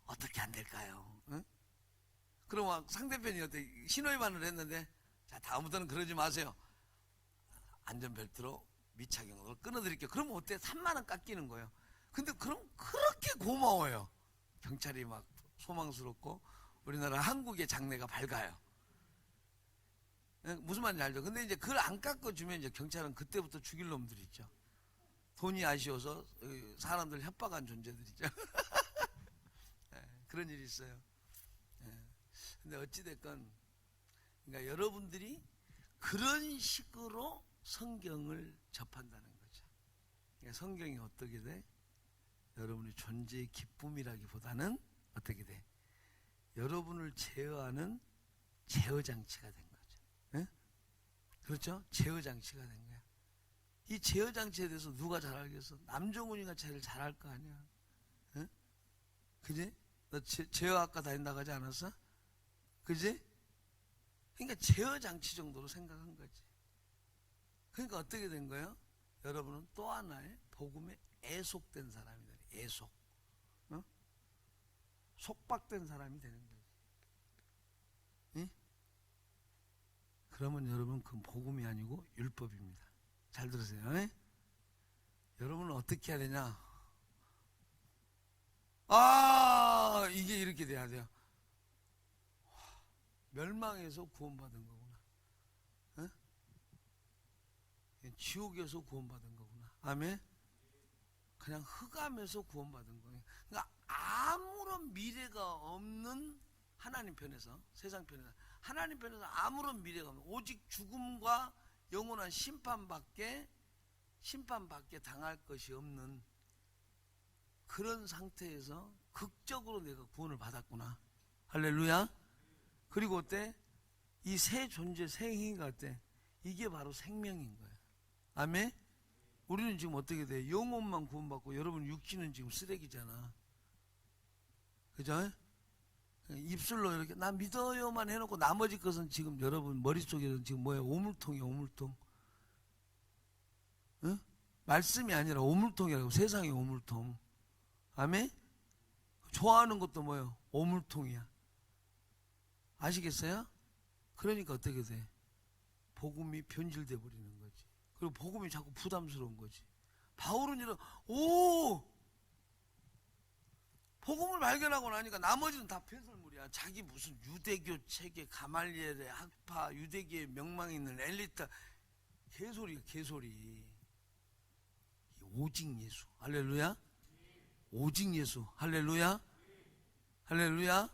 어떻게 안 될까요? 응? 그럼 막 상대편이 어때? 신호위반을 했는데 자 다음부터는 그러지 마세요. 안전벨트로 미착용으로 끊어드릴게요. 그러면 어때? 3만원 깎이는 거예요. 근데 그럼 그렇게 고마워요. 경찰이 막 소망스럽고 우리나라 한국의 장래가 밝아요. 무슨 말인지 알죠? 근데 이제 그걸 안 깎아주면 이제 경찰은 그때부터 죽일 놈들이 있죠. 돈이 아쉬워서 사람들 협박한 존재들이죠. 그런 일이 있어요. 근데 어찌됐건 그러니까 여러분들이 그런 식으로 성경을 접한다는 거죠. 그러니까 성경이 어떻게 돼? 여러분의 존재의 기쁨이라기보다는 어떻게 돼? 여러분을 제어하는 제어장치가 된 거죠. 네? 그렇죠? 제어장치가 된 거야. 이 제어장치에 대해서 누가 잘 알겠어? 남정훈이가 제일 잘할 거 아니야. 네? 그지? 너 제어학과 다닌다고 하지 않았어? 그지? 그러니까 제어장치 정도로 생각한 거지. 그러니까 어떻게 된 거예요? 여러분은 또 하나의 복음에 애속된 사람이 되는 거예요. 애속. 어? 속박된 사람이 되는 거지. 응? 그러면 여러분 그 복음이 아니고 율법입니다. 잘 들으세요. 에? 여러분은 어떻게 해야 되냐? 이게 이렇게 돼야 돼요. 멸망에서 구원받은 거구나. 에? 지옥에서 구원받은 거구나. 아멘? 그냥 흑암에서 구원받은 거예요. 그러니까 아무런 미래가 없는 하나님 편에서, 세상 편에서, 하나님 편에서 아무런 미래가 없는, 오직 죽음과 영원한 심판밖에 당할 것이 없는 그런 상태에서 극적으로 내가 구원을 받았구나. 할렐루야. 그리고 어때? 이 새 존재, 새 행위가 어때? 이게 바로 생명인 거예요. 아멘? 우리는 지금 어떻게 돼? 영혼만 구원받고 여러분 육신은 지금 쓰레기잖아. 그죠? 입술로 이렇게 나 믿어요만 해놓고 나머지 것은 지금 여러분 머릿속에는 지금 뭐예요? 오물통이에요. 오물통. 응? 말씀이 아니라 오물통이라고. 세상의 오물통. 아멘? 좋아하는 것도 뭐예요? 오물통이야. 아시겠어요? 그러니까 어떻게 돼? 복음이 변질돼 버리는 거지. 그리고 복음이 자꾸 부담스러운 거지. 바울은 이런 복음을 발견하고 나니까 나머지는 다 폐설물이야. 자기 무슨 유대교 체계, 가말리엘의 학파, 유대교의 명망 있는 엘리트, 개소리야, 개소리. 오직 예수. 할렐루야. 오직 예수. 할렐루야. 할렐루야.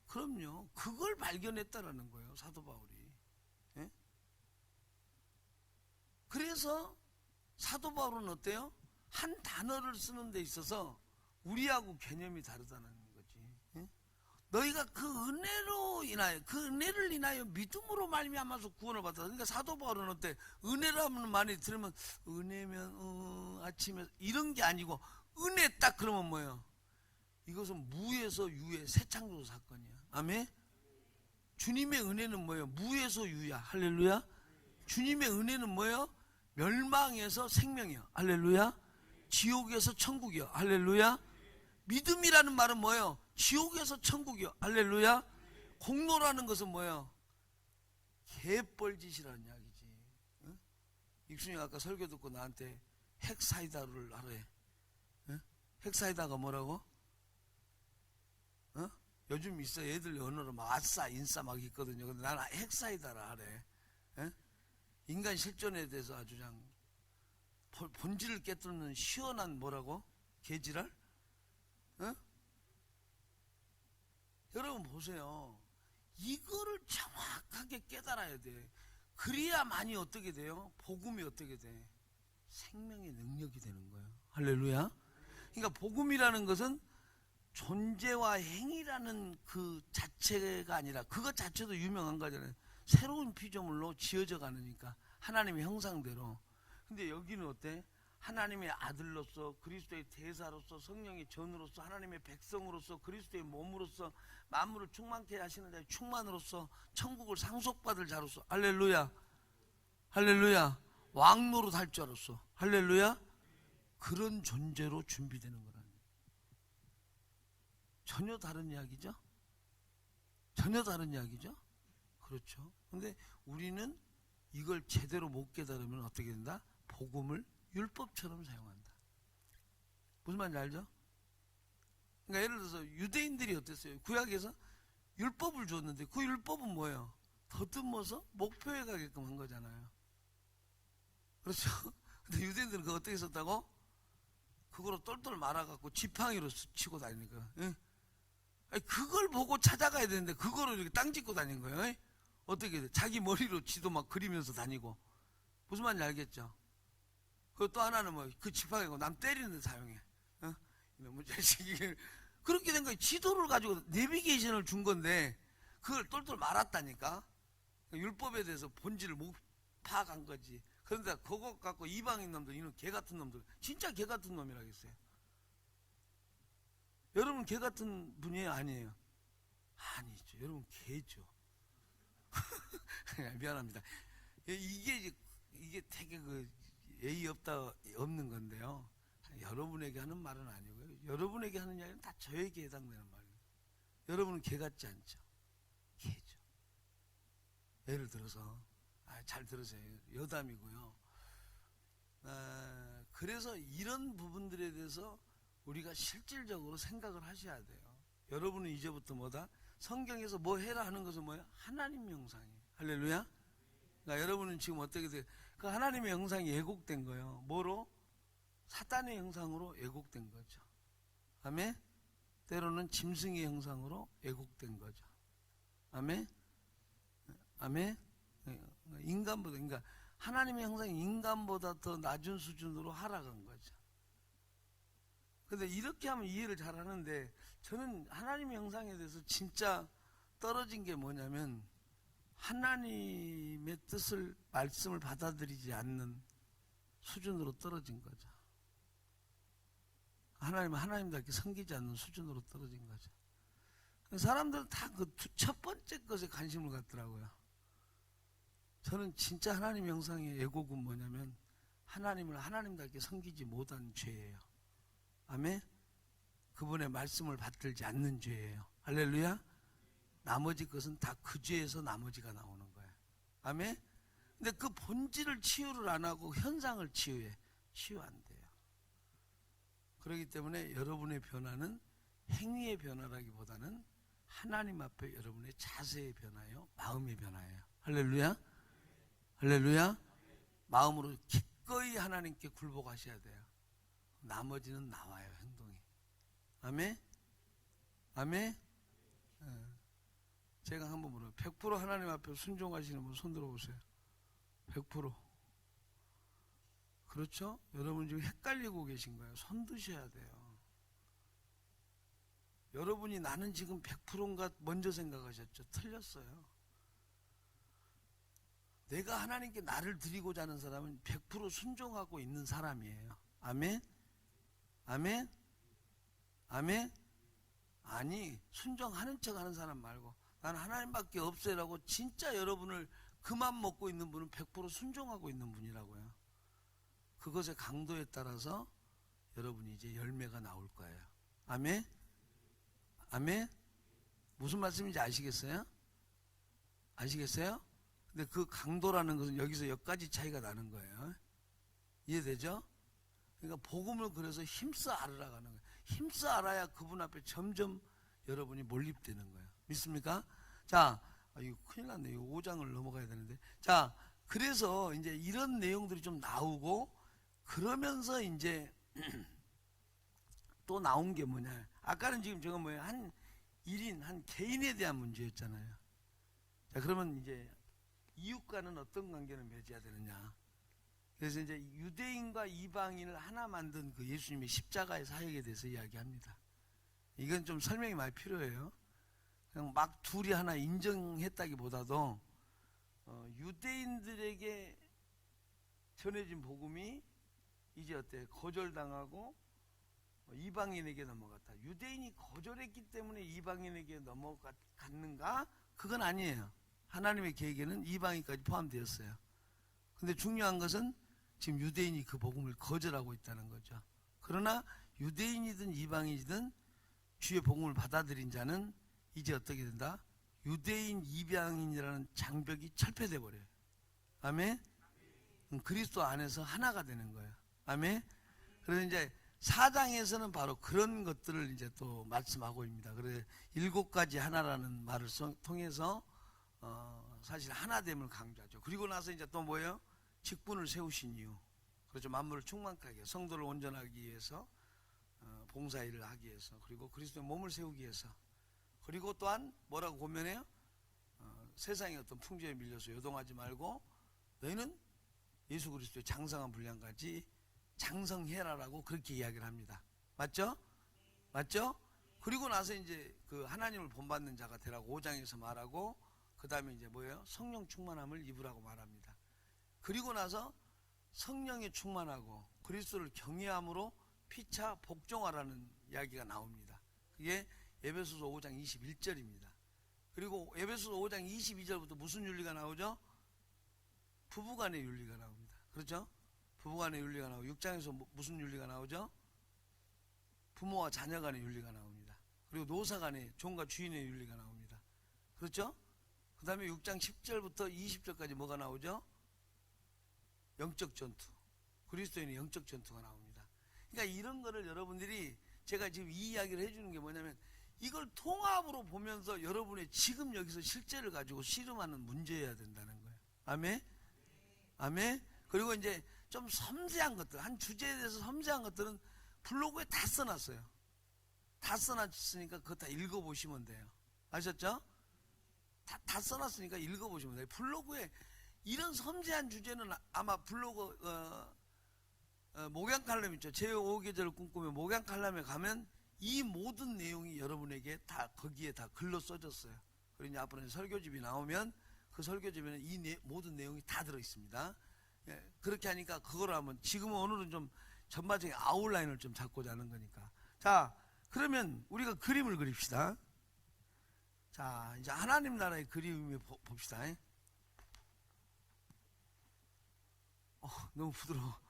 그럼요. 그걸 발견했다라는 거예요, 사도 바울이. 예? 그래서 사도 바울은 어때요? 한 단어를 쓰는 데 있어서 우리하고 개념이 다르다는 거지. 예? 너희가 그 은혜로 인하여, 그 은혜를 인하여 믿음으로 말미암아서 구원을 받았다. 그러니까 사도 바울은 어때? 은혜라는 말이 들으면 은혜면 아침에 이런 게 아니고 은혜 딱 그러면 뭐예요? 이것은 무에서 유의 새 창조 사건이야. 아멘? 주님의 은혜는 뭐예요? 무에서 유야. 할렐루야. 주님의 은혜는 뭐예요? 멸망에서 생명이야. 할렐루야. 지옥에서 천국이야. 할렐루야. 믿음이라는 말은 뭐예요? 지옥에서 천국이야. 할렐루야. 공로라는 것은 뭐예요? 개뻘짓이라는 이야기지. 응? 익순이가 아까 설교 듣고 나한테 핵사이다를 하래. 응? 핵사이다가 뭐라고? 어? 요즘 있어. 애들 언어로 막 아싸, 인싸 막 있거든요. 근데 나는 핵사이다라 하래. 에? 인간 실존에 대해서 아주 그냥 본질을 깨뚫는 시원한 뭐라고? 개지랄? 어? 여러분 보세요. 이거를 정확하게 깨달아야 돼. 그래야만이 어떻게 돼요? 복음이 어떻게 돼? 생명의 능력이 되는 거예요. 할렐루야. 그러니까 복음이라는 것은 존재와 행위라는 그 자체가 아니라 그것 자체도 유명한 거잖아요. 새로운 피조물로 지어져 가느니까 하나님의 형상대로. 근데 여기는 어때? 하나님의 아들로서 그리스도의 대사로서 성령의 전으로서 하나님의 백성으로서 그리스도의 몸으로서 만물을 충만케 하시는 자의 충만으로서 천국을 상속받을 자로서 할렐루야 할렐루야 왕노릇 할 자로서 할렐루야 그런 존재로 준비되는 거라는 거예요. 전혀 다른 이야기죠. 전혀 다른 이야기죠. 그렇죠. 근데 우리는 이걸 제대로 못 깨달으면 어떻게 된다? 복음을 율법처럼 사용한다. 무슨 말인지 알죠? 그러니까 예를 들어서 유대인들이 어땠어요? 구약에서 율법을 줬는데 그 율법은 뭐예요? 더듬어서 목표에 가게끔 한 거잖아요. 그렇죠? 근데 유대인들은 그거 어떻게 썼다고? 그거로 똘똘 말아갖고 지팡이로 치고 다니니까. 예? 아니, 그걸 보고 찾아가야 되는데 그거로 이렇게 땅 짚고 다닌 거예요. 예? 어떻게 돼? 자기 머리로 지도 막 그리면서 다니고. 무슨 말인지 알겠죠? 그 또 하나는 뭐 그 지팡이고 남 때리는 데 사용해. 어? 이놈의 자식이. 그렇게 된 거예요. 지도를 가지고 내비게이션을 준 건데 그걸 똘똘 말았다니까. 율법에 대해서 본질을 못 파악한 거지. 그런데 그거 갖고 이방인 놈들, 이런 개 같은 놈들, 진짜 개 같은 놈이라겠어요. 여러분 개 같은 분이에요? 아니에요? 아니죠. 여러분 개죠. 미안합니다. 이게 되게 그 예의 없는 건데요. 여러분에게 하는 말은 아니고요. 여러분에게 하는 이야기는 다 저에게 해당되는 말이에요. 여러분은 개 같지 않죠? 개죠. 예를 들어서 잘 들으세요. 여담이고요. 그래서 이런 부분들에 대해서 우리가 실질적으로 생각을 하셔야 돼요. 여러분은 이제부터 뭐다? 성경에서 뭐 해라 하는 것은 뭐예요? 하나님 형상이에요. 할렐루야. 그러니까 여러분은 지금 어떻게 돼요? 그 하나님의 형상이 왜곡된 거예요. 뭐로? 사탄의 형상으로 왜곡된 거죠. 아멘? 때로는 짐승의 형상으로 왜곡된 거죠. 아멘? 아멘? 인간보다, 그러니까 하나님의 형상이 인간보다 더 낮은 수준으로 하락한 거죠. 근데 이렇게 하면 이해를 잘 하는데, 저는 하나님의 형상에 대해서 진짜 떨어진 게 뭐냐면, 하나님의 뜻을, 말씀을 받아들이지 않는 수준으로 떨어진 거죠. 하나님은 하나님답게 섬기지 않는 수준으로 떨어진 거죠. 사람들은 다 그 첫 번째 것에 관심을 갖더라고요. 저는 진짜 하나님의 형상의 애곡은 뭐냐면 하나님을 하나님답게 섬기지 못한 죄예요. 아멘? 그분의 말씀을 받들지 않는 죄예요. 할렐루야? 나머지 것은 다 그 죄에서 나머지가 나오는 거예요. 아멘? 근데 그 본질을 치유를 안 하고 현상을 치유해. 치유 안 돼요. 그렇기 때문에 여러분의 변화는 행위의 변화라기보다는 하나님 앞에 여러분의 자세의 변화예요. 마음의 변화예요. 할렐루야? 할렐루야? 마음으로 기꺼이 하나님께 굴복하셔야 돼요. 나머지는 나와요, 행동이. 아멘? 아멘? 제가 한번 물어요. 100% 하나님 앞에 순종하시는 분 손 들어보세요. 100%. 그렇죠? 여러분 지금 헷갈리고 계신 거예요. 손 드셔야 돼요. 여러분이 나는 지금 100%인가 먼저 생각하셨죠? 틀렸어요. 내가 하나님께 나를 드리고자 하는 사람은 100% 순종하고 있는 사람이에요. 아멘? 아멘? 아멘? 아니, 순종하는 척 하는 사람 말고 나는 하나님밖에 없어요라고 진짜 여러분을 그만 먹고 있는 분은 100% 순종하고 있는 분이라고요. 그것의 강도에 따라서 여러분이 이제 열매가 나올 거예요. 아멘? 아멘? 무슨 말씀인지 아시겠어요? 아시겠어요? 근데 그 강도라는 것은 여기서 여기까지 차이가 나는 거예요. 이해되죠? 그러니까 복음을 그래서 힘써 알아가는 거예요. 힘써 알아야 그분 앞에 점점 여러분이 몰입되는 거예요. 믿습니까? 자, 이거 큰일 났네. 이거 5장을 넘어가야 되는데. 자, 그래서 이제 이런 내용들이 좀 나오고 그러면서 이제 또 나온 게 뭐냐. 아까는 지금 저거 뭐예요? 한 일인, 한 개인에 대한 문제였잖아요. 자, 그러면 이제 이웃과는 어떤 관계를 맺어야 되느냐. 그래서 이제 유대인과 이방인을 하나 만든 그 예수님의 십자가의 사역에 대해서 이야기합니다. 이건 좀 설명이 많이 필요해요. 그냥 막 둘이 하나 인정했다기보다도 유대인들에게 전해진 복음이 이제 어때? 거절당하고 이방인에게 넘어갔다. 유대인이 거절했기 때문에 이방인에게 넘어갔는가? 그건 아니에요. 하나님의 계획에는 이방인까지 포함되었어요. 근데 중요한 것은 지금 유대인이 그 복음을 거절하고 있다는 거죠. 그러나 유대인이든 이방인이든 주의 복음을 받아들인 자는 이제 어떻게 된다? 유대인, 이방인이라는 장벽이 철폐돼 버려요. 아멘? 그리스도 안에서 하나가 되는 거예요. 아멘? 그래서 이제 4장에서는 바로 그런 것들을 이제 또 말씀하고 있습니다. 그래서 7가지 하나라는 말을 통해서 사실 하나됨을 강조하죠. 그리고 나서 이제 또 뭐예요? 직분을 세우신 이유. 그렇죠. 만물을 충만하게 성도를 온전하기 위해서 봉사일을 하기 위해서 그리고 그리스도의 몸을 세우기 위해서 그리고 또한 뭐라고 고면해요? 세상의 어떤 풍조에 밀려서 요동하지 말고 너희는 예수 그리스도의 장성한 분량까지 장성해라라고 그렇게 이야기를 합니다. 맞죠? 맞죠? 그리고 나서 이제 그 하나님을 본받는 자가 되라고 5장에서 말하고 그 다음에 이제 뭐예요? 성령 충만함을 입으라고 말합니다. 그리고 나서 성령에 충만하고 그리스도를 경외함으로 피차 복종하라는 이야기가 나옵니다. 그게 에베소서 5장 21절입니다. 그리고 에베소서 5장 22절부터 무슨 윤리가 나오죠? 부부간의 윤리가 나옵니다. 그렇죠? 부부간의 윤리가 나오고 6장에서 무슨 윤리가 나오죠? 부모와 자녀간의 윤리가 나옵니다. 그리고 노사간의 종과 주인의 윤리가 나옵니다. 그렇죠? 그 다음에 6장 10절부터 20절까지 뭐가 나오죠? 영적 전투. 그리스도인의 영적 전투가 나옵니다. 그러니까 이런 거를 여러분들이 제가 지금 이 이야기를 해주는 게 뭐냐면 이걸 통합으로 보면서 여러분의 지금 여기서 실제를 가지고 씨름하는 문제여야 된다는 거예요. 아멘? 아멘? 그리고 이제 좀 섬세한 것들, 한 주제에 대해서 섬세한 것들은 블로그에 다 써놨어요. 다 써놨으니까 그거 다 읽어보시면 돼요. 아셨죠? 다 써놨으니까 읽어보시면 돼요. 블로그에 이런 섬세한 주제는 아마 블로그 목양 칼럼 있죠. 제5계절을 꿈꾸며 목양 칼럼에 가면 이 모든 내용이 여러분에게 다 거기에 다 글로 써졌어요. 그리고 이제 앞으로 설교집이 나오면 그 설교집에는 이 모든 내용이 다 들어있습니다. 예, 그렇게 하니까 그걸 하면 지금은 오늘은 좀 전반적인 아웃라인을 좀 잡고자 하는 거니까. 자, 그러면 우리가 그림을 그립시다. 자, 이제 하나님 나라의 그림을 봅시다. 너무 부드러워.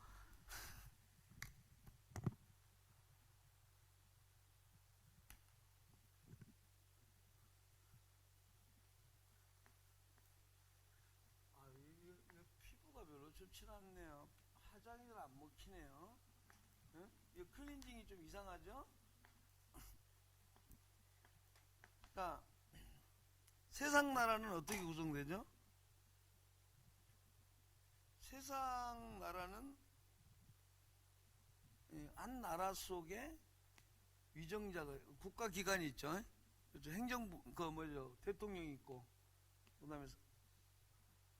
피부가 별로 좋지 않네요. 화장이 잘 안 먹히네요. 응? 이 클렌징이 좀 이상하죠? 자, 세상 나라는 어떻게 구성되죠? 세상 나라는 한 나라 속에 위정자가 국가기관이 있죠. 그렇죠. 행정부 대통령이 있고 그다음에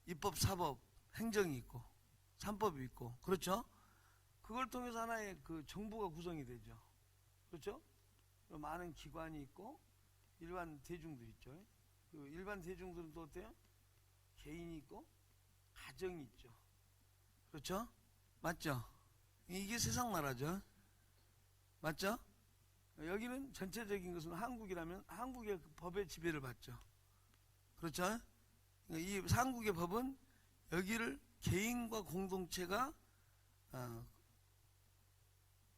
입법, 사법, 행정이 있고 산법이 있고 그렇죠. 그걸 통해서 하나의 그 정부가 구성이 되죠. 그렇죠. 많은 기관이 있고 일반 대중들 있죠. 그 일반 대중들은 또 어때요? 개인이 있고 가정이 있죠. 그렇죠? 맞죠? 이게 세상 나라죠. 맞죠? 여기는 전체적인 것은 한국이라면 한국의 그 법의 지배를 받죠. 그렇죠? 이 한국의 법은 여기를 개인과 공동체가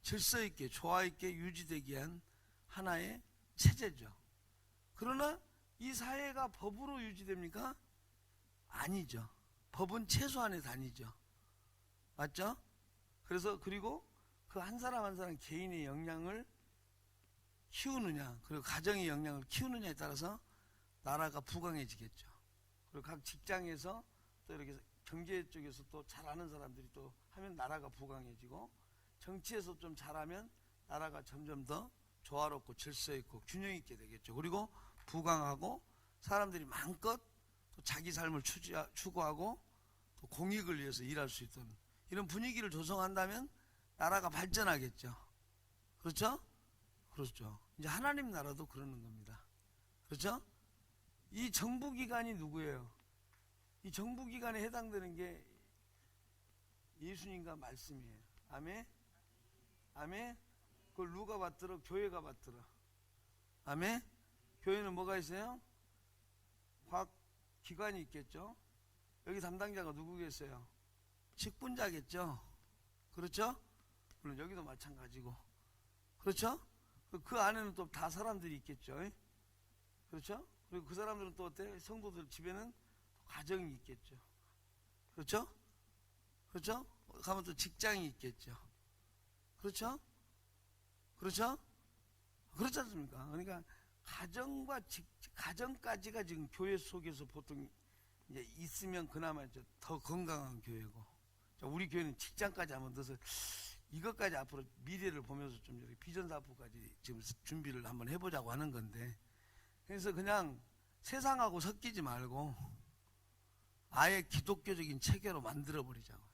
질서 있게 조화 있게 유지되게 한 하나의 체제죠. 그러나 이 사회가 법으로 유지됩니까? 아니죠. 법은 최소한의 단위죠. 맞죠? 그래서 그리고 그 한 사람 한 사람 개인의 역량을 키우느냐 그리고 가정의 역량을 키우느냐에 따라서 나라가 부강해지겠죠. 그리고 각 직장에서 또 이렇게 경제 쪽에서 또 잘하는 사람들이 또 하면 나라가 부강해지고 정치에서 좀 잘하면 나라가 점점 더 조화롭고 질서 있고 균형 있게 되겠죠. 그리고 부강하고 사람들이 마음껏 또 자기 삶을 추구하고 또 공익을 위해서 일할 수 있도록 이런 분위기를 조성한다면 나라가 발전하겠죠. 그렇죠? 그렇죠. 이제 하나님 나라도 그러는 겁니다. 그렇죠? 이 정부기관이 누구예요? 이 정부기관에 해당되는 게 예수님과 말씀이에요. 아멘? 아멘? 그걸 누가 받들어? 교회가 받들어. 아멘? 교회는 뭐가 있어요? 각 기관이 있겠죠? 여기 담당자가 누구겠어요? 직분자겠죠? 그렇죠? 물론 여기도 마찬가지고. 그렇죠? 그 안에는 또 다 사람들이 있겠죠? 그렇죠? 그리고 그 사람들은 또 어때? 성도들 집에는 가정이 있겠죠. 그렇죠? 그렇죠? 가면 또 직장이 있겠죠. 그렇죠? 그렇죠? 그렇지 않습니까? 그러니까 가정까지가 지금 교회 속에서 보통 이제 있으면 그나마 이제 더 건강한 교회고, 우리 교회는 직장까지 한번 넣어서 이것까지 앞으로 미래를 보면서 좀 비전 사업까지 지금 준비를 한번 해보자고 하는 건데, 그래서 그냥 세상하고 섞이지 말고 아예 기독교적인 체계로 만들어 버리자고.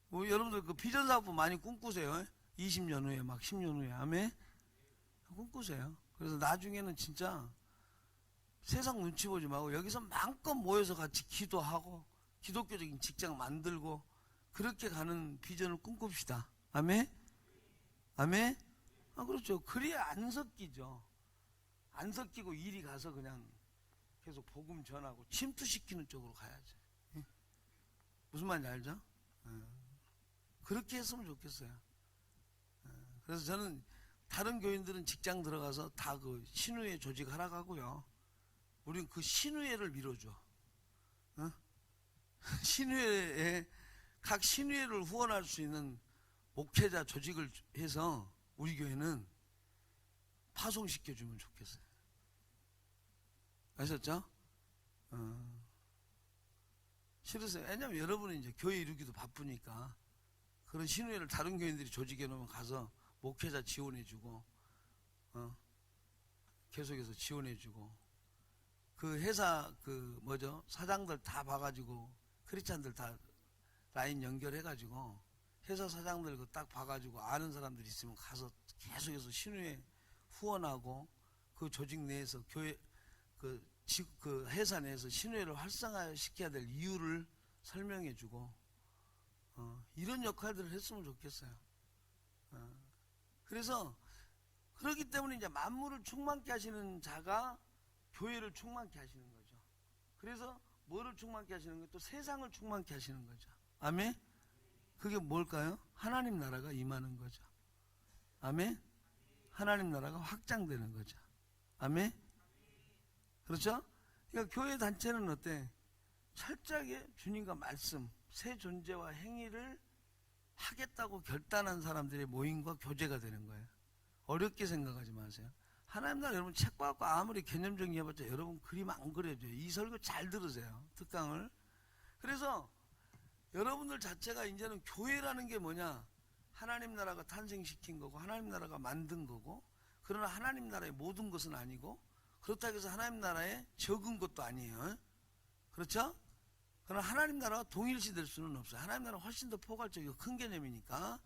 뭐 여러분들 그 비전 사업부 많이 꿈꾸세요. 20년 후에 막 10년 후에 아멘 꿈꾸세요. 그래서 나중에는 진짜 세상 눈치 보지 말고 여기서 마음껏 모여서 같이 기도하고 기독교적인 직장 만들고 그렇게 가는 비전을 꿈꿉시다. 아멘? 아멘? 그렇죠. 그래야 안 섞이죠. 안 섞이고 일이 가서 그냥 계속 복음 전하고 침투시키는 쪽으로 가야죠. 무슨 말인지 알죠? 그렇게 했으면 좋겠어요. 그래서 저는 다른 교인들은 직장 들어가서 다 그 신우회 조직 하러 가고요. 우리는 그 신우회를 밀어줘. 신우회에 각 신우회를 후원할 수 있는 목회자 조직을 해서 우리 교회는 파송시켜주면 좋겠어요. 아셨죠? 싫으세요? 왜냐면 여러분은 이제 교회 이루기도 바쁘니까 그런 신우회를 다른 교인들이 조직해 놓으면 가서 목회자 지원해주고, 계속해서 지원해주고, 그 회사 사장들 다 봐가지고 크리스찬들 다 라인 연결해가지고 회사 사장들 딱 봐가지고 아는 사람들 있으면 가서 계속해서 신우회 후원하고 그 조직 내에서 교회 그 회사 내에서 신우회를 활성화시켜야 될 이유를 설명해주고 이런 역할들을 했으면 좋겠어요. 그래서 그렇기 때문에 이제 만물을 충만케 하시는 자가 교회를 충만케 하시는 거죠. 그래서 뭐를 충만케 하시는 거예요? 또 세상을 충만케 하시는 거죠. 아멘? 그게 뭘까요? 하나님 나라가 임하는 거죠. 아멘? 하나님 나라가 확장되는 거죠. 아멘? 그렇죠? 그러니까 교회 단체는 어때? 철저하게 주님과 말씀, 새 존재와 행위를 하겠다고 결단한 사람들의 모임과 교제가 되는 거예요. 어렵게 생각하지 마세요. 하나님 나라 여러분 책 봐갖고 아무리 개념 정리해봤자 여러분 그림 안 그려져요. 이 설교 잘 들으세요. 특강을. 그래서 여러분들 자체가 이제는 교회라는 게 뭐냐? 하나님 나라가 탄생시킨 거고 하나님 나라가 만든 거고, 그러나 하나님 나라의 모든 것은 아니고 그렇다고 해서 하나님 나라에 적은 것도 아니에요. 그렇죠? 그러나 하나님 나라가 동일시 될 수는 없어요. 하나님 나라는 훨씬 더 포괄적이고 큰 개념이니까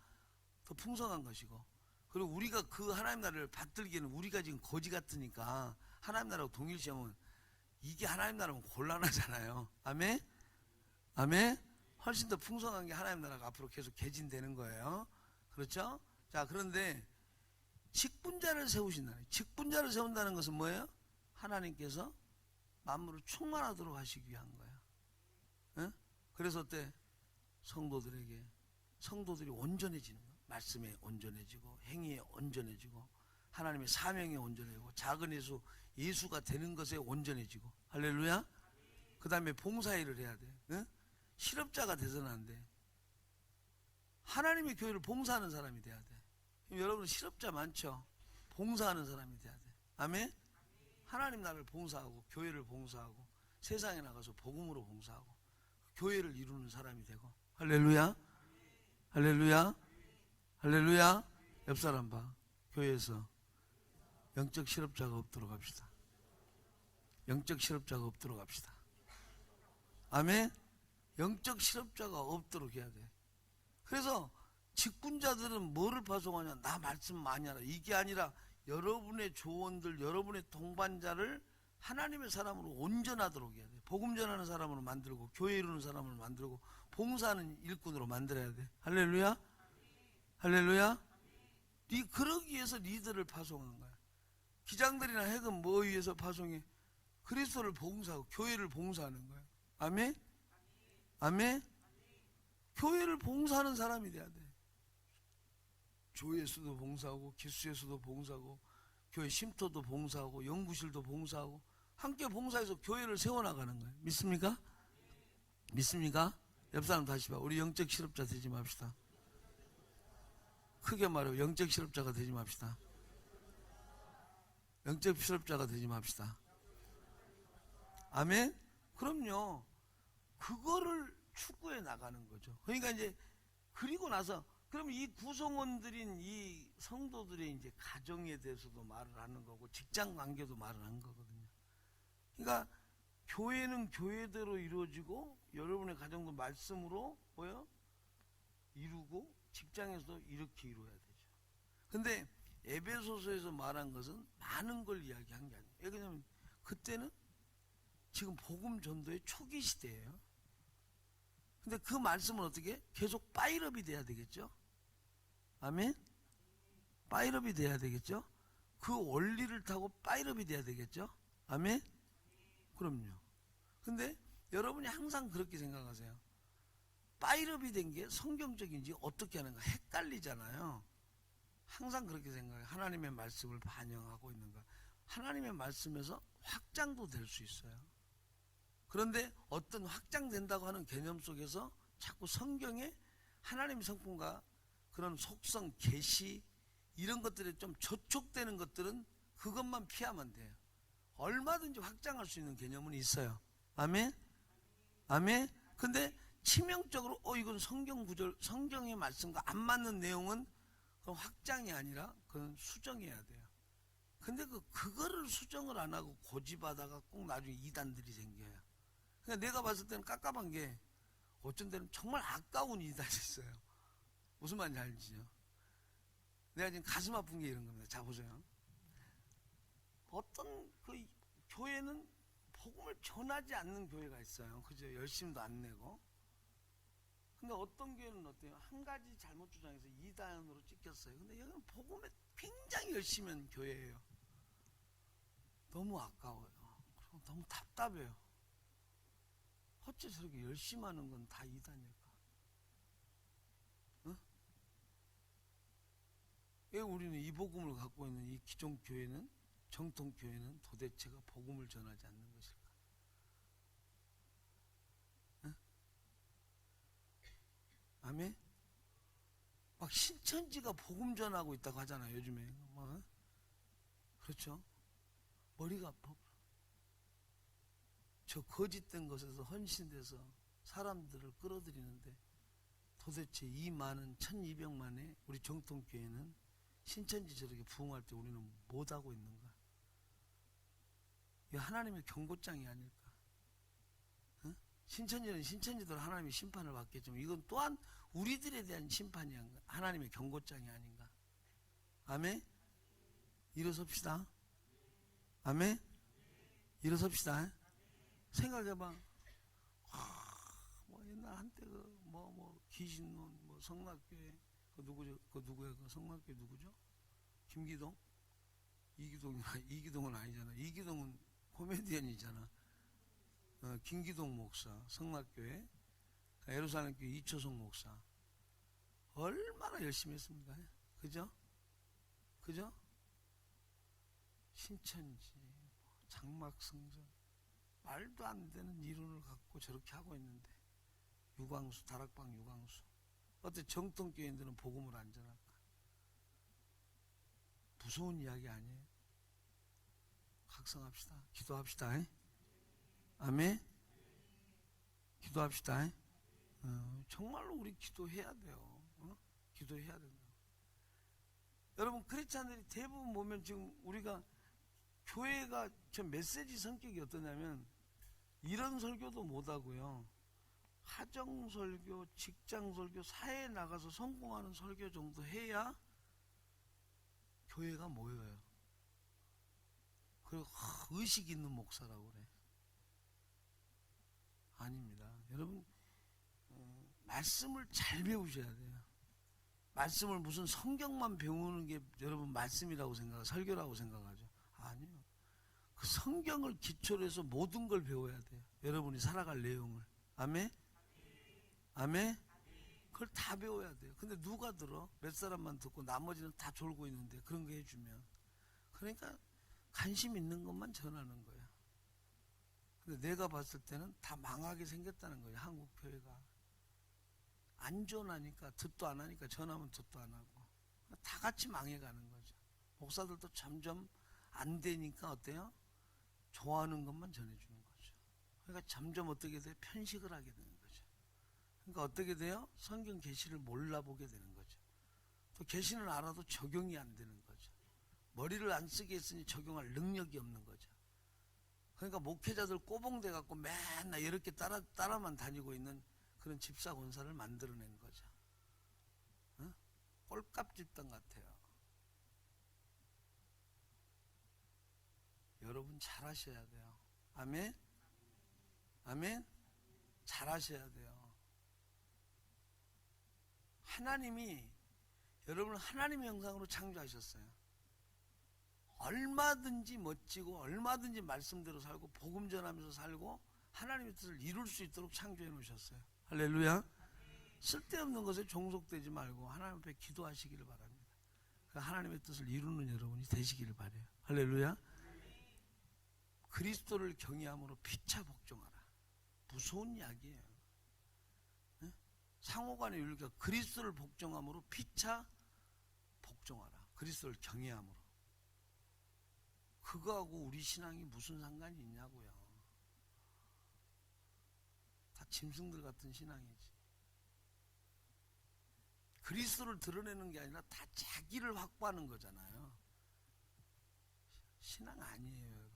더 풍성한 것이고, 그리고 우리가 그 하나님 나라를 받들기에는 우리가 지금 거지 같으니까 하나님 나라하고 동일시하면 이게 하나님 나라면 곤란하잖아요. 아멘? 아멘? 훨씬 더 풍성한 게 하나님 나라가 앞으로 계속 개진되는 거예요. 그렇죠? 자, 그런데 직분자를 세우신다는, 직분자를 세운다는 것은 뭐예요? 하나님께서 만물을 충만하도록 하시기 위한 거예요. 예? 그래서 어때? 성도들이 온전해지는 거예요. 말씀에 온전해지고 행위에 온전해지고 하나님의 사명에 온전해지고 작은 예수가 되는 것에 온전해지고. 할렐루야. 그 다음에 봉사일을 해야 돼. 예? 실업자가 돼서는 안 돼. 하나님의 교회를 봉사하는 사람이 돼야 돼. 여러분 실업자 많죠? 봉사하는 사람이 돼야 돼. 아멘? 하나님 나라를 봉사하고 교회를 봉사하고 세상에 나가서 복음으로 봉사하고 교회를 이루는 사람이 되고. 할렐루야. 할렐루야. 할렐루야. 옆 사람 봐. 교회에서 영적 실업자가 없도록 합시다. 영적 실업자가 없도록 합시다. 아멘? 영적 실업자가 없도록 해야 돼. 그래서 직분자들은 뭐를 파송하냐? 나 말씀 많이 하라. 이게 아니라 여러분의 조언들, 여러분의 동반자를 하나님의 사람으로 온전하도록 해야 돼. 복음 전하는 사람으로 만들고 교회 이루는 사람으로 만들고 봉사하는 일꾼으로 만들어야 돼. 할렐루야. 할렐루야. 그러기 위해서 리더를 파송한 거야. 기장들이나 핵은 뭐 위해서 파송해? 그리스도를 봉사하고 교회를 봉사하는 거야. 아멘? 아멘? 교회를 봉사하는 사람이 돼야 돼. 조회수도 봉사하고 기수회수도 봉사하고 교회 쉼터도 봉사하고 연구실도 봉사하고 함께 봉사해서 교회를 세워나가는 거예요. 믿습니까? 믿습니까? 옆 사람 다시 봐. 우리 영적 실업자 되지 맙시다. 크게 말하고 영적 실업자가 되지 맙시다. 영적 실업자가 되지 맙시다. 아멘? 그럼요. 그거를 추구해 나가는 거죠. 그러니까 이제 그리고 나서 그럼 이 구성원들인 이 성도들의 이제 가정에 대해서도 말을 하는 거고 직장 관계도 말을 하는 거거든요. 그러니까 교회는 교회대로 이루어지고 여러분의 가정도 말씀으로 뭐요? 이루고 직장에서도 이렇게 이루어야 되죠. 근데 에베소서에서 말한 것은 많은 걸 이야기한 게 아니에요. 왜냐하면 그때는 지금 복음 전도의 초기 시대예요. 근데 그 말씀은 어떻게? 계속 파일업이 돼야 되겠죠? 아멘? 파일업이 돼야 되겠죠? 그 원리를 타고 파일업이 돼야 되겠죠? 아멘? 그럼요. 근데 여러분이 항상 그렇게 생각하세요. 파일업이 된 게 성경적인지 어떻게 하는가 헷갈리잖아요. 항상 그렇게 생각해요. 하나님의 말씀을 반영하고 있는가. 하나님의 말씀에서 확장도 될 수 있어요. 그런데 어떤 확장된다고 하는 개념 속에서 자꾸 성경에 하나님의 성품과 그런 속성, 계시 이런 것들에 좀 저촉되는 것들은 그것만 피하면 돼요. 얼마든지 확장할 수 있는 개념은 있어요. 아멘? 아멘? 근데 치명적으로 이건 성경 구절, 성경의 말씀과 안 맞는 내용은 그건 확장이 아니라 그건 수정해야 돼요. 근데 그거를 수정을 안 하고 고집하다가 꼭 나중에 이단들이 생겨요. 그러니까 내가 봤을 때는 깝깝한 게 어쩐 때는 정말 아까운 이단이 있어요. 무슨 말인지 알지요? 내가 지금 가슴 아픈 게 이런 겁니다. 자, 보세요. 어떤 그 교회는 복음을 전하지 않는 교회가 있어요. 그죠? 열심도 안 내고. 근데 어떤 교회는 어때요? 한 가지 잘못 주장해서 이단으로 찍혔어요. 근데 여기는 복음에 굉장히 열심히 한 교회예요. 너무 아까워요. 그리고 너무 답답해요. 어째 저렇게 열심히 하는 건 다 이단일까? 어? 왜 우리는 이 복음을 갖고 있는 이 기존 교회는, 정통 교회는 도대체가 복음을 전하지 않는 것일까? 어? 아멘? 막 신천지가 복음 전하고 있다고 하잖아요, 요즘에. 막, 그렇죠? 머리가 아파. 저 거짓된 것에서 헌신돼서 사람들을 끌어들이는데 도대체 이 많은 1200만의 우리 정통교회는 신천지 저렇게 부흥할 때 우리는 못하고 있는가? 이 하나님의 경고장이 아닐까? 어? 신천지는 신천지대로 하나님의 심판을 받겠지만 이건 또한 우리들에 대한 심판이 아닌가? 하나님의 경고장이 아닌가? 아멘? 일어섭시다. 아멘? 일어섭시다. 생각해봐. 뭐 옛날 한때 귀신론, 성락교회, 누구죠? 누구야? 성락교회 누구죠? 김기동? 이기동은 아니잖아. 이기동은 코미디언이잖아. 김기동 목사, 성락교회, 예루살렘교회 이초성 목사. 얼마나 열심히 했습니까? 그죠? 그죠? 신천지, 장막성전. 말도 안 되는 이론을 갖고 저렇게 하고 있는데 유광수, 다락방 유광수. 어때 정통교인들은 복음을 안 전할까? 무서운 이야기 아니에요? 각성합시다. 기도합시다. 아멘? 기도합시다. 정말로 우리 기도해야 돼요. 기도해야 된다. 여러분 크리스찬들이 대부분 보면 지금 우리가 교회가 저 메시지 성격이 어떠냐면 이런 설교도 못하고요. 하정설교, 직장설교, 사회에 나가서 성공하는 설교 정도 해야 교회가 모여요. 그리고 의식 있는 목사라고 그래. 아닙니다. 여러분 말씀을 잘 배우셔야 돼요. 말씀을 무슨 성경만 배우는 게 여러분 말씀이라고 설교라고 생각하죠. 아니요. 그 성경을 기초로 해서 모든 걸 배워야 돼요. 여러분이 살아갈 내용을. 아멘? 아멘? 그걸 다 배워야 돼요. 근데 누가 들어? 몇 사람만 듣고 나머지는 다 졸고 있는데 그런 거 해주면. 그러니까 관심 있는 것만 전하는 거야. 근데 내가 봤을 때는 다 망하게 생겼다는 거예요. 한국 교회가. 안전하니까 듣도 안 하니까 전하면 듣도 안 하고 다 같이 망해가는 거죠. 목사들도 점점 안 되니까 어때요? 좋아하는 것만 전해주는 거죠. 그러니까 점점 어떻게 돼요? 편식을 하게 되는 거죠. 그러니까 어떻게 돼요? 성경 계시를 몰라보게 되는 거죠. 또 계시는 알아도 적용이 안 되는 거죠. 머리를 안 쓰게 했으니 적용할 능력이 없는 거죠. 그러니까 목회자들 꼬봉돼 갖고 맨날 이렇게 따라만 다니고 있는 그런 집사 권사를 만들어낸 거죠. 어? 꼴값 집단 같아요. 여러분 잘하셔야 돼요. 아멘? 아멘? 잘하셔야 돼요. 하나님이 여러분을 하나님의 형상으로 창조하셨어요. 얼마든지 멋지고 얼마든지 말씀대로 살고 복음 전하면서 살고 하나님의 뜻을 이룰 수 있도록 창조해 놓으셨어요. 할렐루야. 쓸데없는 것에 종속되지 말고 하나님 앞에 기도하시기를 바랍니다. 하나님의 뜻을 이루는 여러분이 되시기를 바라요. 할렐루야. 그리스도를 경외함으로 피차 복종하라. 무서운 이야기예요. 네? 상호간의 윤리가 그리스도를 복종함으로 피차 복종하라. 그리스도를 경외함으로. 그거하고 우리 신앙이 무슨 상관이 있냐고요. 다 짐승들 같은 신앙이지. 그리스도를 드러내는 게 아니라 다 자기를 확보하는 거잖아요. 신앙 아니에요, 여러분.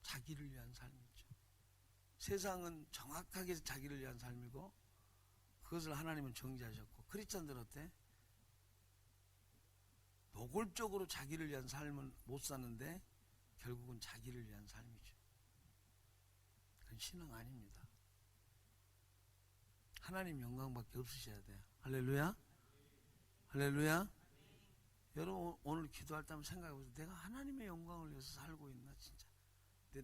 자기를 위한 삶이죠. 세상은 정확하게 자기를 위한 삶이고 그것을 하나님은 정지하셨고 크리스찬들은 어때? 노골적으로 자기를 위한 삶을 못 사는데 결국은 자기를 위한 삶이죠. 그건 신앙 아닙니다. 하나님 영광밖에 없으셔야 돼요. 할렐루야. 할렐루야. 여러분 오늘 기도할 때 한번 생각해보세요. 내가 하나님의 영광을 위해서 살고 있나 진짜.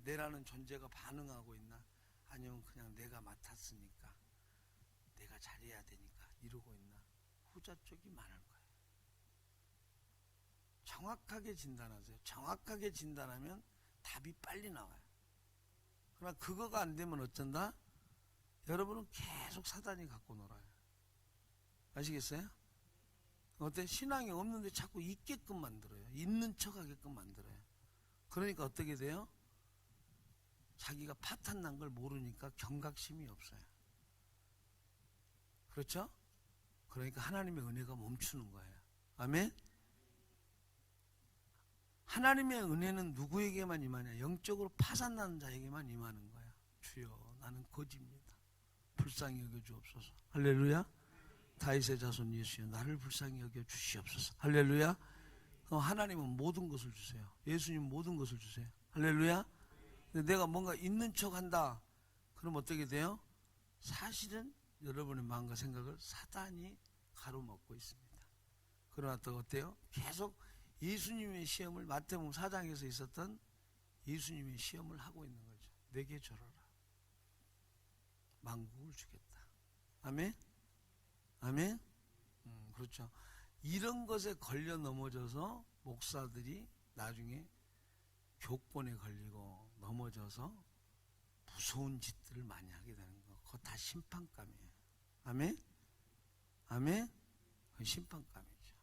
내라는 존재가 반응하고 있나. 아니면 그냥 내가 맡았으니까 내가 잘해야 되니까 이러고 있나. 후자 쪽이 많을 거예요. 정확하게 진단하세요. 정확하게 진단하면 답이 빨리 나와요. 그러나 그거가 안 되면 어쩐다? 여러분은 계속 사단이 갖고 놀아요. 아시겠어요? 어때? 신앙이 없는데 자꾸 있게끔 만들어요. 있는 척 하게끔 만들어요. 그러니까 어떻게 돼요? 자기가 파탄 난 걸 모르니까 경각심이 없어요. 그렇죠? 그러니까 하나님의 은혜가 멈추는 거예요. 아멘? 하나님의 은혜는 누구에게만 임하냐? 영적으로 파산나는 자에게만 임하는 거야. 주여, 나는 거지입니다. 불쌍히 여겨 주옵소서. 할렐루야. 다윗의 자손 예수여, 나를 불쌍히 여겨 주시옵소서. 할렐루야. 하나님은 모든 것을 주세요. 예수님 모든 것을 주세요. 할렐루야. 근데 내가 뭔가 있는 척 한다. 그럼 어떻게 돼요? 사실은 여러분의 마음과 생각을 사단이 가로막고 있습니다. 그러나 또 어때요? 계속 예수님의 시험을 마태복음 4장에서 있었던 예수님의 시험을 하고 있는 거죠. 내게 절하라. 만국을 주겠다. 아멘? 아멘? 그렇죠. 이런 것에 걸려 넘어져서 목사들이 나중에 교권에 걸리고 넘어져서 무서운 짓들을 많이 하게 되는 거. 그거 다 심판감이에요. 아멘? 아멘? 그건 심판감이죠.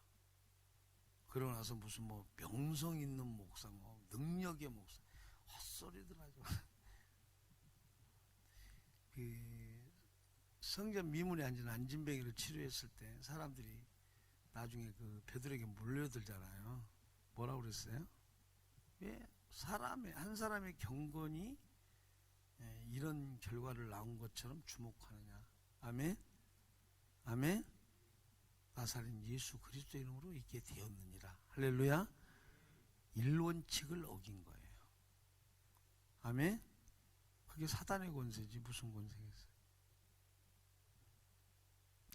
그러고 나서 무슨 뭐 명성 있는 목사, 뭐 능력의 목사, 헛소리들 하죠. 그 성전 미문에 앉은 안진뱅이를 치료했을 때 사람들이 나중에 그 베드로에게 몰려들잖아요. 뭐라고 그랬어요? 왜 한 사람의 경건이 이런 결과를 낳은 것처럼 주목하느냐. 아멘? 아멘? 나사렛 예수 그리스도 이름으로 있게 되었느니라. 할렐루야. 일원칙을 어긴 거예요. 아멘? 그게 사단의 권세지 무슨 권세겠어요.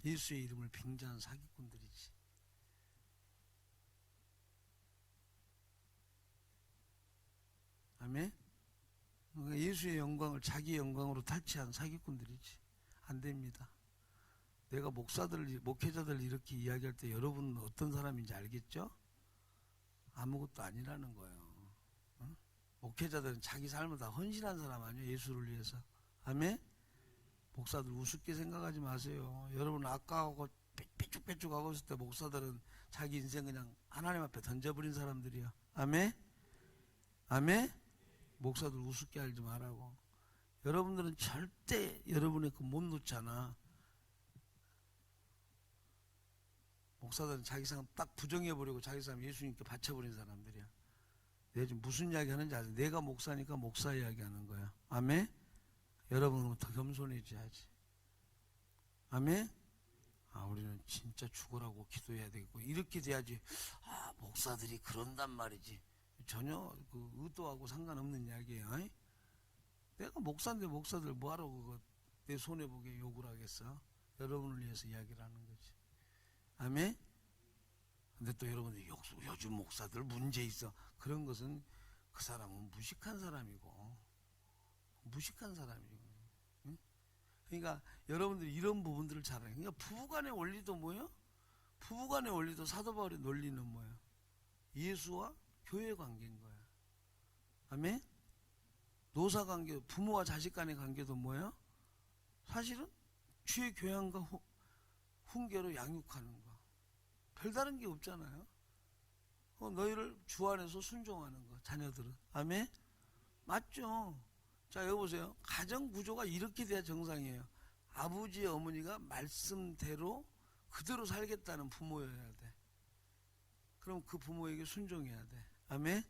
예수의 이름을 빙자한 사기꾼들이지. 아멘. 그러니까 예수의 영광을 자기 영광으로 탈취한 사기꾼들이지. 안 됩니다. 내가 목회자들 이렇게 이야기할 때 여러분은 어떤 사람인지 알겠죠? 아무것도 아니라는 거예요. 어? 목회자들은 자기 삶을 다 헌신한 사람 아니에요, 예수를 위해서. 아멘? 목사들 우습게 생각하지 마세요. 여러분 아까하고 삐쭉빼쭉하고 있을 때 목사들은 자기 인생 그냥 하나님 앞에 던져버린 사람들이야. 아멘? 아멘? 목사들 우습게 알지 말라고. 여러분들은 절대 여러분의 그 못 놓잖아. 목사들은 자기 삶 딱 부정해버리고 자기 삶 예수님께 바쳐버린 사람들이야. 내가 지금 무슨 이야기 하는지 아세요? 내가 목사니까 목사 이야기 하는 거야. 아멘? 여러분은 더 겸손해져야지. 아멘? 우리는 진짜 죽으라고 기도해야 되겠고 이렇게 돼야지. 목사들이 그런단 말이지. 전혀 그 의도하고 상관없는 이야기예요. 아니? 내가 목사인데 목사들 뭐하러 그거 내 손해보게 욕을 하겠어? 여러분을 위해서 이야기를 하는 거지. 아멘? 근데 또 여러분들 요즘 목사들 문제 있어. 그런 것은 그 사람은 무식한 사람이고 무식한 사람이고. 응? 그러니까 여러분들이 이런 부분들을 잘 알아요. 그러니까 부부간의 원리도 뭐예요? 부부간의 원리도 사도 바울의 논리는 뭐예요? 예수와 교회 관계인 거야. 아멘? 노사 관계, 부모와 자식 간의 관계도 뭐예요? 사실은 주의 교양과 훈계로 양육하는 거. 별다른 게 없잖아요. 너희를 주 안에서 순종하는 거, 자녀들은. 아멘? 맞죠? 자, 여보세요. 가정 구조가 이렇게 돼야 정상이에요. 아버지, 어머니가 말씀대로 그대로 살겠다는 부모여야 돼. 그럼 그 부모에게 순종해야 돼. 아멘?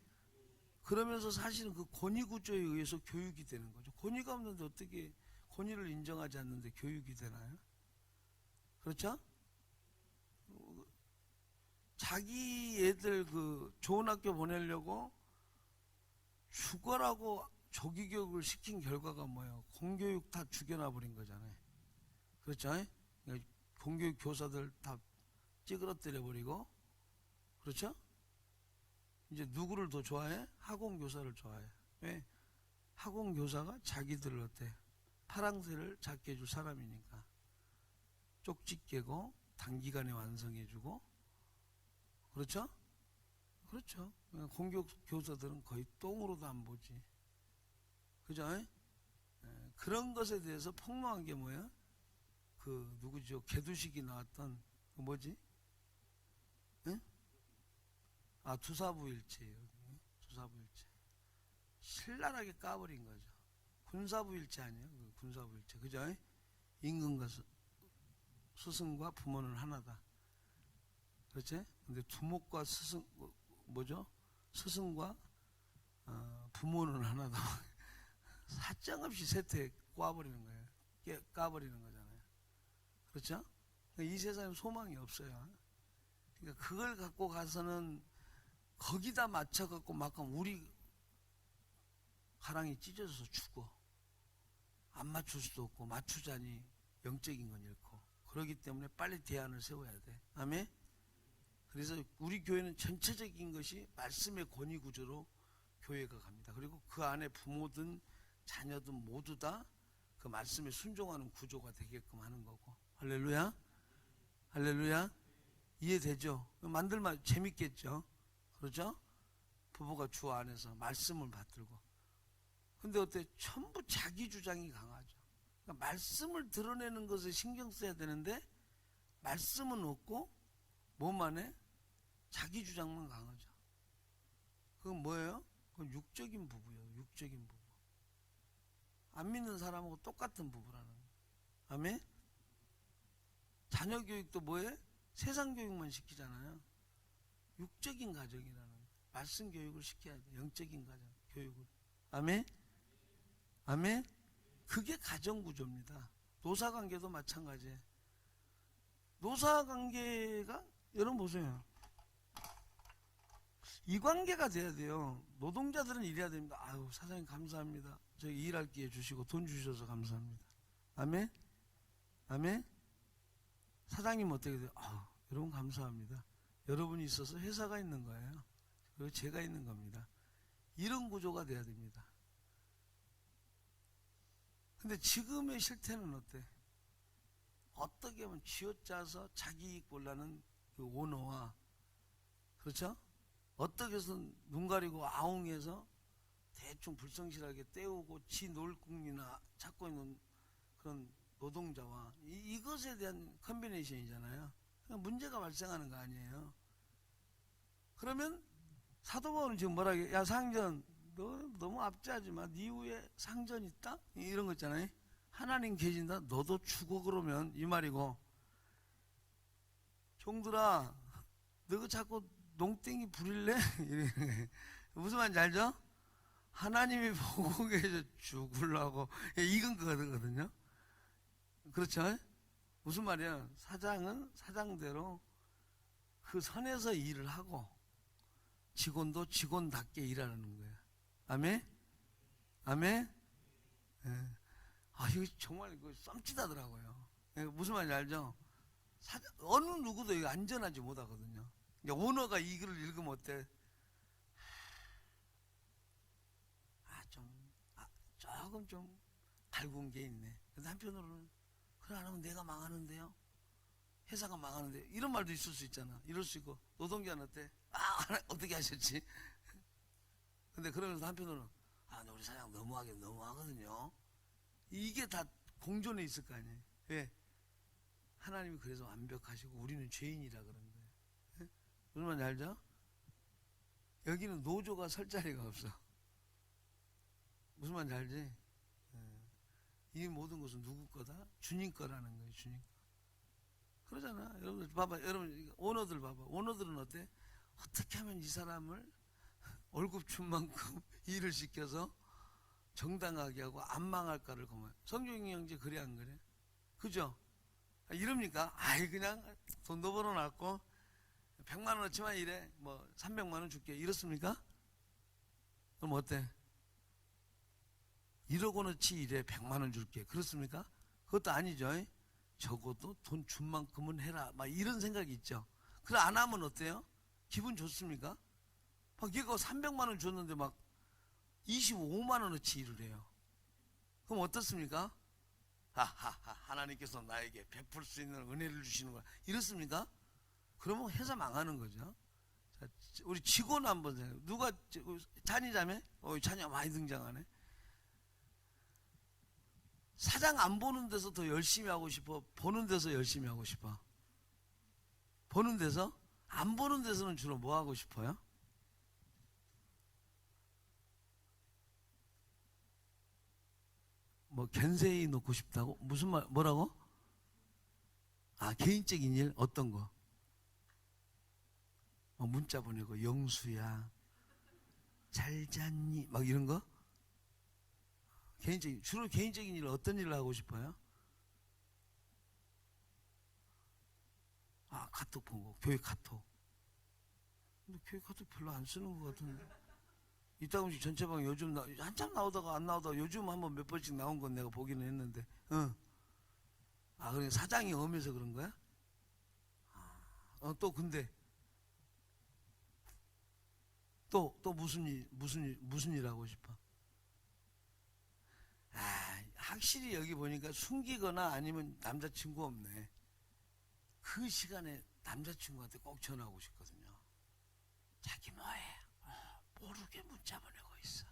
그러면서 사실은 그 권위 구조에 의해서 교육이 되는 거죠. 권위가 없는데 어떻게 권위를 인정하지 않는데 교육이 되나요? 그렇죠? 자기 애들 그 좋은 학교 보내려고 죽어라고 조기교육을 시킨 결과가 뭐예요? 공교육 다 죽여놔 버린 거잖아요. 그렇죠? 공교육 교사들 다 찌그러뜨려 버리고. 그렇죠? 이제 누구를 더 좋아해? 학원교사를 좋아해. 왜? 학원교사가 자기들을 어때? 파랑새를 잡게 해줄 사람이니까. 쪽지 깨고 단기간에 완성해주고. 그렇죠? 그렇죠. 공교육 교사들은 거의 똥으로도 안 보지. 그죠? 그런 것에 대해서 폭로한 게 뭐야? 그 누구죠? 개두식이 나왔던 그 뭐지? 응? 투사부일체예요. 투사부일체. 신랄하게 까버린 거죠. 군사부일체 아니에요? 군사부일체. 그죠? 임금과 스승과 부모는 하나다. 그렇지? 근데 두목과 스승, 뭐죠? 스승과 부모는 하나다. 사정없이 세트에 꽈버리는 거예요. 까버리는 거잖아요. 그렇죠? 이 세상에 소망이 없어요. 그러니까 그걸 갖고 가서는 거기다 맞춰갖고 막 우리 가랑이 찢어져서 죽어. 안 맞출 수도 없고 맞추자니 영적인 건 잃고. 그렇기 때문에 빨리 대안을 세워야 돼. 아멘? 그래서 우리 교회는 전체적인 것이 말씀의 권위 구조로 교회가 갑니다. 그리고 그 안에 부모든 자녀든 모두 다 그 말씀에 순종하는 구조가 되게끔 하는 거고. 할렐루야? 할렐루야? 이해되죠? 만들면 재밌겠죠? 그렇죠? 부부가 주 안에서 말씀을 받들고. 근데 어때? 전부 자기 주장이 강하죠. 그러니까 말씀을 드러내는 것에 신경 써야 되는데 말씀은 없고 뭐만 해? 자기 주장만 강하죠. 그건 뭐예요? 그건 육적인 부부예요. 육적인 부부. 안 믿는 사람하고 똑같은 부부라는 거예요. 아멘? 자녀 교육도 뭐해? 세상 교육만 시키잖아요. 육적인 가정이라는 거예요. 말씀 교육을 시켜야 돼. 영적인 가정 교육을. 아멘? 아멘? 그게 가정 구조입니다. 노사 관계도 마찬가지예요. 노사 관계가 여러분 보세요. 이 관계가 돼야 돼요. 노동자들은 일해야 됩니다. 아유, 사장님 감사합니다. 저희 일할 기회 주시고 돈 주셔서 감사합니다. 아멘? 아멘? 사장님 어떻게 돼요? 여러분 감사합니다. 여러분이 있어서 회사가 있는 거예요. 그리고 제가 있는 겁니다. 이런 구조가 돼야 됩니다. 근데 지금의 실태는 어때? 어떻게 하면 쥐어짜서 자기 이익 보려는 그 오너와, 그렇죠? 어떻게 해서 눈 가리고 아웅해서 대충 불성실하게 때우고 지 놀궁이나 찾고 있는 그런 노동자와 이것에 대한 컨비네이션이잖아요. 그러니까 문제가 발생하는 거 아니에요. 그러면 사도 바울은 지금 뭐라 해? 야 상전, 너 너무 압제하지 마. 네 후에 상전 있다? 이런 거 있잖아요. 하나님 계신다? 너도 죽어. 그러면 이 말이고, 종들아 너가 자꾸 농땡이 부릴래? 무슨 말인지 알죠? 하나님이 보고 계셔 죽으려고. 이건 그거거든요. 그렇죠? 무슨 말이야? 사장은 사장대로 그 선에서 일을 하고 직원도 직원답게 일하는 거예요. 아멘? 아멘? 예. 이거 정말 썸찌다더라고요. 무슨 말인지 알죠? 어느 누구도 이거 안전하지 못하거든요. 그러니까 오너가 이 글을 읽으면 어때? 조금 좀 갈군 게 있네. 근데 한편으로는, 그래 안 하면 내가 망하는데요? 회사가 망하는데? 이런 말도 있을 수 있잖아. 이럴 수 있고, 노동자는 어때? 어떻게 하셨지? 근데 그러면서 한편으로는, 우리 사장 너무하거든요. 이게 다 공존해 있을 거 아니에요. 왜? 하나님이 그래서 완벽하시고 우리는 죄인이라 그런 거예요. 예? 무슨 말인지 알죠? 여기는 노조가 설 자리가 없어. 무슨 말인지 알지? 예. 이 모든 것은 누구 거다? 주님 거라는 거예요. 주님 거. 그러잖아. 여러분들 봐봐. 여러분 오너들 봐봐. 오너들은 어때? 어떻게 하면 이 사람을 월급 준 만큼 일을 시켜서 정당하게 하고 안 망할까를 고민해. 성경이 형제 그래 안 그래? 그죠? 이럽니까? 그냥 돈도 벌어놨고 100만 원어치만 일해. 뭐 300만 원 줄게. 이렇습니까? 그럼 어때? 1억 원어치 일해 100만 원 줄게. 그렇습니까? 그것도 아니죠. 적어도 돈 준 만큼은 해라. 막 이런 생각이 있죠. 그래 안 하면 어때요? 기분 좋습니까? 막 얘가 300만 원 줬는데 막 25만 원어치 일을 해요. 그럼 어떻습니까? 하나님께서 나에게 베풀 수 있는 은혜를 주시는 거야. 이렇습니까? 그러면 회사 망하는 거죠. 자, 우리 직원 한번 생각해. 누가 찬이 자매? 찬이가 많이 등장하네. 사장 안 보는 데서 더 열심히 하고 싶어? 보는 데서 열심히 하고 싶어? 보는 데서? 안 보는 데서는 주로 뭐 하고 싶어요? 뭐 견세이 놓고 싶다고? 무슨 말, 뭐라고? 개인적인 일? 어떤 거? 문자 보내고 영수야 잘 잤니? 막 이런 거? 주로 개인적인 일 어떤 일을 하고 싶어요? 카톡 본 거, 교회 카톡. 근데 교회 카톡 별로 안 쓰는 것 같은데. 이따금씩 전체방 요즘 한참 나오다가 안 나오다가 요즘 한번 몇 번씩 나온 건 내가 보기는 했는데. 그러니까 사장이 엄해서 그런 거야? 또 근데 또 무슨 일 하고 싶어? 확실히 여기 보니까 숨기거나 아니면 남자친구 없네. 그 시간에 남자친구한테 꼭 전화하고 싶거든요. 자기 뭐해? 모르게 문자 보내고 있어.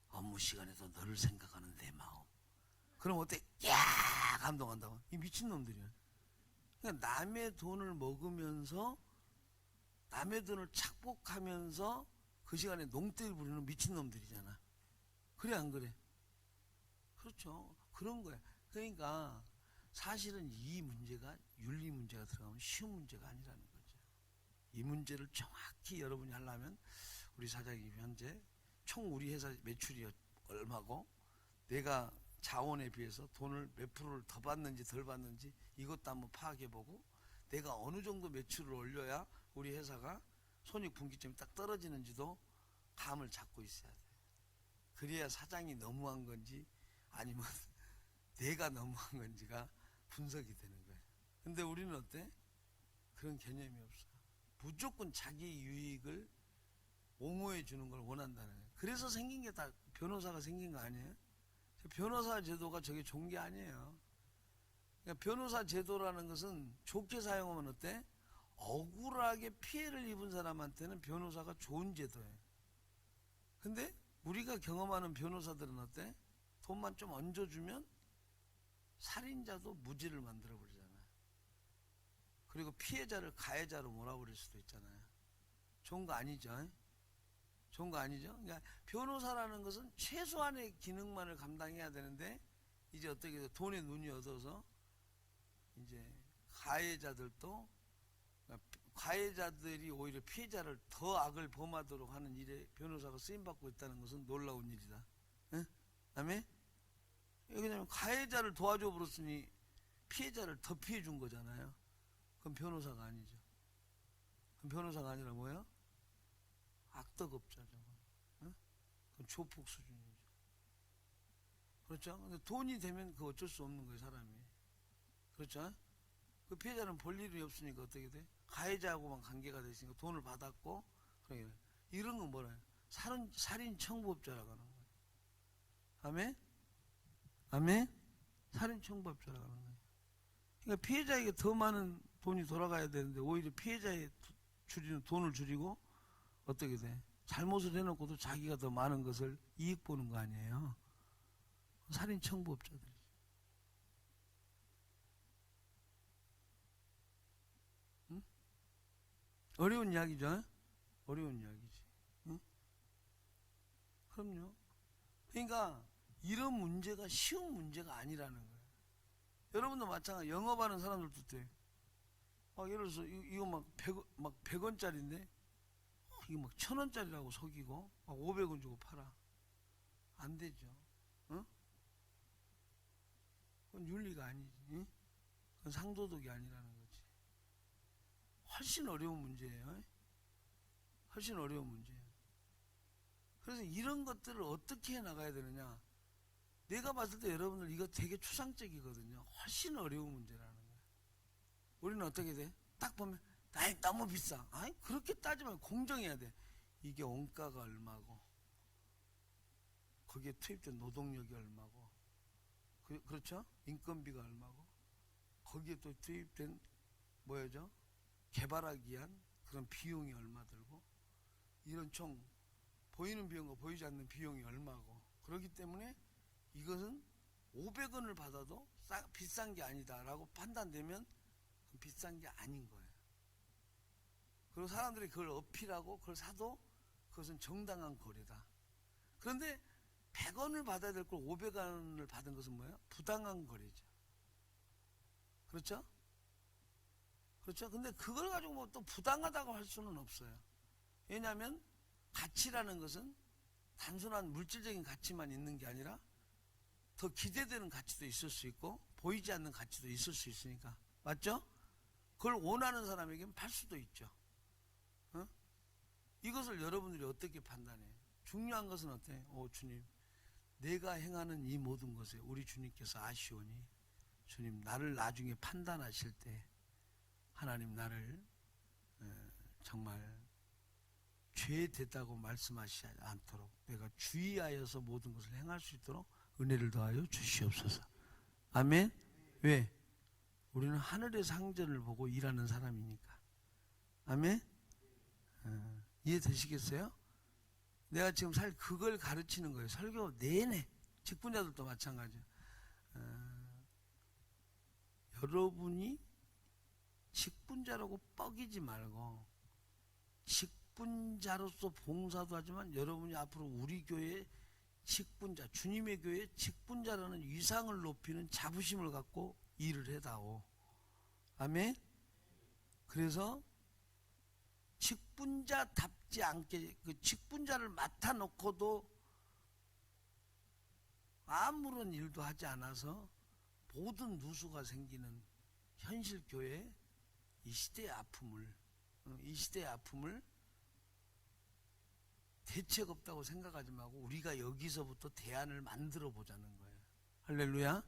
업무 시간에도 너를 생각하는 내 마음. 그럼 어때? 감동한다고. 이 미친놈들이야. 그러니까 남의 돈을 먹으면서 남의 돈을 착복하면서 그 시간에 농땡이를 부리는 미친놈들이잖아. 그래 안 그래? 그렇죠. 그런 거야. 그러니까 사실은 이 문제가 윤리 문제가 들어가면 쉬운 문제가 아니라는 거죠. 이 문제를 정확히 여러분이 하려면 우리 사장님이 현재 총 우리 회사 매출이 얼마고 내가 자원에 비해서 돈을 몇 프로를 더 받는지 덜 받는지 이것도 한번 파악해보고 내가 어느 정도 매출을 올려야 우리 회사가 손익분기점이 딱 떨어지는지도 감을 잡고 있어야 돼요. 그래야 사장이 너무한 건지 아니면 내가 너무한 건지가 분석이 되는 거예요. 근데 우리는 어때? 그런 개념이 없어. 무조건 자기 유익을 옹호해 주는 걸 원한다는 거예요. 그래서 생긴 게 다 변호사가 생긴 거 아니에요? 변호사 제도가 저게 좋은 게 아니에요. 그러니까 변호사 제도라는 것은 좋게 사용하면 어때? 억울하게 피해를 입은 사람한테는 변호사가 좋은 제도예요. 근데 우리가 경험하는 변호사들은 어때? 돈만 좀 얹어주면 살인자도 무죄를 만들어버리잖아요. 그리고 피해자를 가해자로 몰아버릴 수도 있잖아요. 좋은 거 아니죠? 좋은 거 아니죠? 그러니까 변호사라는 것은 최소한의 기능만을 감당해야 되는데 이제 어떻게 돈에 눈이 어두워서 이제 가해자들도, 그러니까 가해자들이 오히려 피해자를 더 악을 범하도록 하는 일에 변호사가 쓰임받고 있다는 것은 놀라운 일이다. 응? 다음에 왜냐면 가해자를 도와줘 버렸으니 피해자를 더 피해 준 거잖아요. 그건 변호사가 아니죠. 그건 변호사가 아니라 뭐예요? 악덕업자죠. 응? 그건 조폭 수준이죠. 그렇죠? 근데 돈이 되면 그 어쩔 수 없는 거예요, 사람이. 그렇죠? 그 피해자는 볼 일이 없으니까 어떻게 돼? 가해자하고만 관계가 돼 있으니까 돈을 받았고, 그러니까 이런 건 뭐라 해요? 살인 청부업자라고 하는 거예요. 아멘? 아멘? 살인 청부업자라고 하는 거예요. 그러니까 피해자에게 더 많은 돈이 돌아가야 되는데 오히려 피해자에 돈을 줄이고 어떻게 돼? 잘못을 해놓고도 자기가 더 많은 것을 이익 보는 거 아니에요. 살인 청부업자들이죠. 응? 어려운 이야기죠. 어려운 이야기지. 응? 그럼요. 그러니까 이런 문제가 쉬운 문제가 아니라는 거예요. 여러분도 마찬가지. 영업하는 사람들도 돼. 예를 들어서 이거 막 100원짜리인데 이거 막 1000원짜리라고 속이고 막 500원 주고 팔아. 안 되죠. 응? 그건 윤리가 아니지. 응? 그건 상도덕이 아니라는 거지. 훨씬 어려운 문제예요. 훨씬 어려운 문제예요. 그래서 이런 것들을 어떻게 해 나가야 되느냐. 내가 봤을 때 여러분들 이거 되게 추상적이거든요. 훨씬 어려운 문제라는 거예요. 우리는 어떻게 돼? 딱 보면 아이 너무 비싸. 아이 그렇게 따지면 공정해야 돼. 이게 원가가 얼마고 거기에 투입된 노동력이 얼마고 그렇죠? 인건비가 얼마고 거기에 또 투입된 뭐였죠? 개발하기 위한 그런 비용이 얼마 들고 이런 총 보이는 비용과 보이지 않는 비용이 얼마고 그렇기 때문에 이것은 500원을 받아도 비싼 게 아니다라고 판단되면 비싼 게 아닌 거예요. 그리고 사람들이 그걸 어필하고 그걸 사도 그것은 정당한 거래다. 그런데 100원을 받아야 될 걸 500원을 받은 것은 뭐예요? 부당한 거래죠. 그렇죠? 그렇죠? 근데 그걸 가지고 뭐 또 부당하다고 할 수는 없어요. 왜냐하면 가치라는 것은 단순한 물질적인 가치만 있는 게 아니라 더 기대되는 가치도 있을 수 있고 보이지 않는 가치도 있을 수 있으니까. 맞죠? 그걸 원하는 사람에게는 팔 수도 있죠. 어? 이것을 여러분들이 어떻게 판단해요? 중요한 것은 어때? 주님, 내가 행하는 이 모든 것에 우리 주님께서 아시오니 주님 나를 나중에 판단하실 때 하나님 나를 정말 죄됐다고 말씀하시지 않도록 내가 주의하여서 모든 것을 행할 수 있도록 은혜를 더하여 주시옵소서. 아멘. 왜? 우리는 하늘의 상전을 보고 일하는 사람이니까. 아멘. 이해되시겠어요? 내가 지금 그걸 가르치는 거예요. 설교 내내. 직분자들도 마찬가지예요. 여러분이 직분자라고 뻐기지 말고 직분자로서 봉사도 하지만 여러분이 앞으로 우리 교회의 직분자, 주님의 교회의 직분자라는 위상을 높이는 자부심을 갖고 일을 해다오. 아멘. 그래서 직분자답지 않게 그 직분자를 맡아놓고도 아무런 일도 하지 않아서 모든 누수가 생기는 현실 교회 이 시대의 아픔을 대책 없다고 생각하지 말고 우리가 여기서부터 대안을 만들어 보자는 거예요. 할렐루야.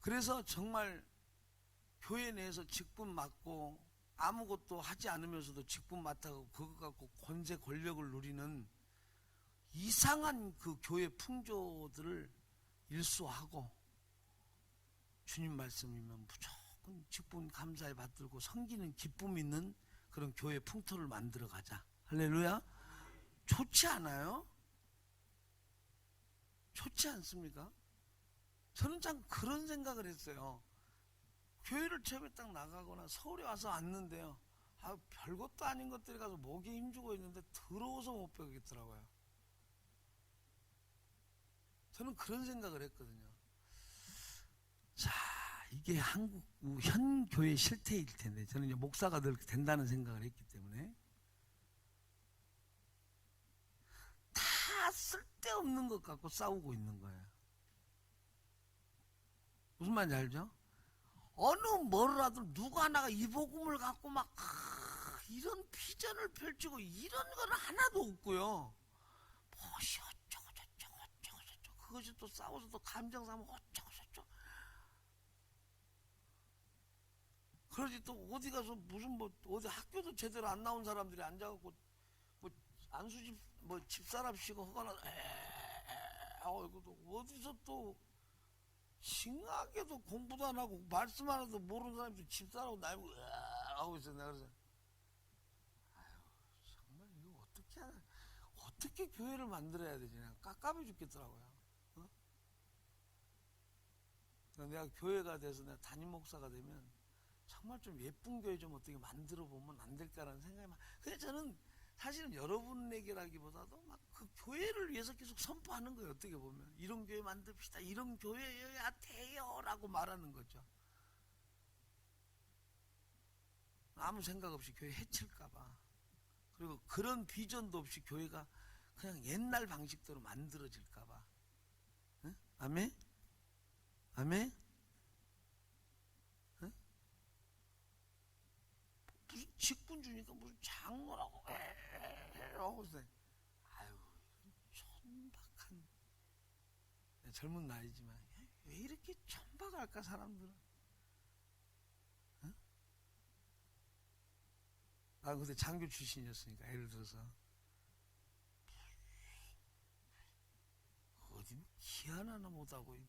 그래서 정말 교회 내에서 직분 맡고 아무것도 하지 않으면서도 직분 맡아고 그거 갖고 권세 권력을 누리는 이상한 그 교회 풍조들을 일소하고 주님 말씀이면 무조건 직분 감사에 받들고 섬기는 기쁨 있는 그런 교회 풍토를 만들어 가자. 할렐루야. 좋지 않아요? 좋지 않습니까? 저는 참 그런 생각을 했어요. 교회를 처음에 딱 나가거나 서울에 와서 앉는데요. 별것도 아닌 것들이 가서 목에 힘주고 있는데 더러워서 못 배우겠더라고요. 저는 그런 생각을 했거든요. 자, 이게 한국 현 교회 실태일 텐데 저는 이제 목사가 된다는 생각을 했기 때문에 다 쓸데없는 것 갖고 싸우고 있는 거예요. 무슨 말인지 알죠? 어느 뭐라도 누구 하나가 이 복음을 갖고 막 이런 비전을 펼치고 이런 건 하나도 없고요. 무엇이 어쩌고 저쩌고 어쩌고 저쩌고 그것이 또 싸워서 또 감정 상하면 어쩌고 저쩌고. 그러지 또 어디 가서 무슨 뭐 어디 학교도 제대로 안 나온 사람들이 앉아갖고 뭐 안수집 뭐 집사랍시고 허가나 어디서 또 심하게도 공부도 안 하고 말씀 하나도 모르는 사람들이 집사라고 날고 하고 있어. 내가 그래서 정말 이거 어떻게 교회를 만들어야 되지? 그냥 깝깝해 죽겠더라고요. 어? 내가 교회가 돼서 내가 담임 목사가 되면 정말 좀 예쁜 교회 좀 어떻게 만들어 보면 안 될까라는 생각이 막. 근데 저는 사실은 여러분에게라기보다도 막 그 교회를 위해서 계속 선포하는 거예요. 어떻게 보면 이런 교회 만듭시다. 이런 교회여야 돼요라고 말하는 거죠. 아무 생각 없이 교회 해칠까봐. 그리고 그런 비전도 없이 교회가 그냥 옛날 방식대로 만들어질까봐. 응? 아멘? 아멘? 응? 무슨 직분 주니까 무슨 장로라고 하고 있어요. 아유, 천박한 젊은 나이지만 왜 이렇게 천박할까 사람들은? 응? 나 그때 장교 출신이었으니까 예를 들어서 어디 기 하나나 못하고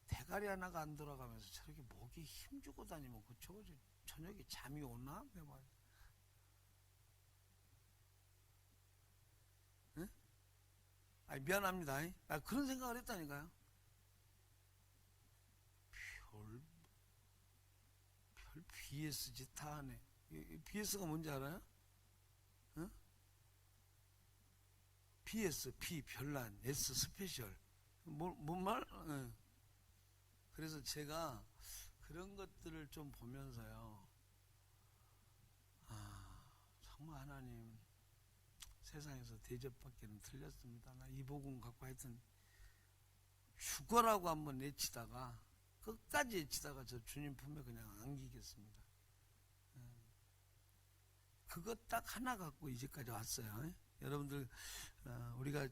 대가리 하나가 안 돌아가면서 저렇게 목에 힘주고 다니면 저거 저녁에 잠이 오나? 내 말. 응? 아니, 미안합니다. 그런 생각을 했다니까요. 별 BS 짓 다 하네. BS가 뭔지 알아요? 응? BS, B 별난, S 스페셜. 뭔 말? 응. 그래서 제가 그런 것들을 좀 보면서요. 정말 하나님 세상에서 대접받기는 틀렸습니다. 나 이 복음 갖고 하여튼 죽어라고 한번 내치다가 끝까지 외치다가 저 주님 품에 그냥 안기겠습니다. 그것 딱 하나 갖고 이제까지 왔어요. 여러분들 우리가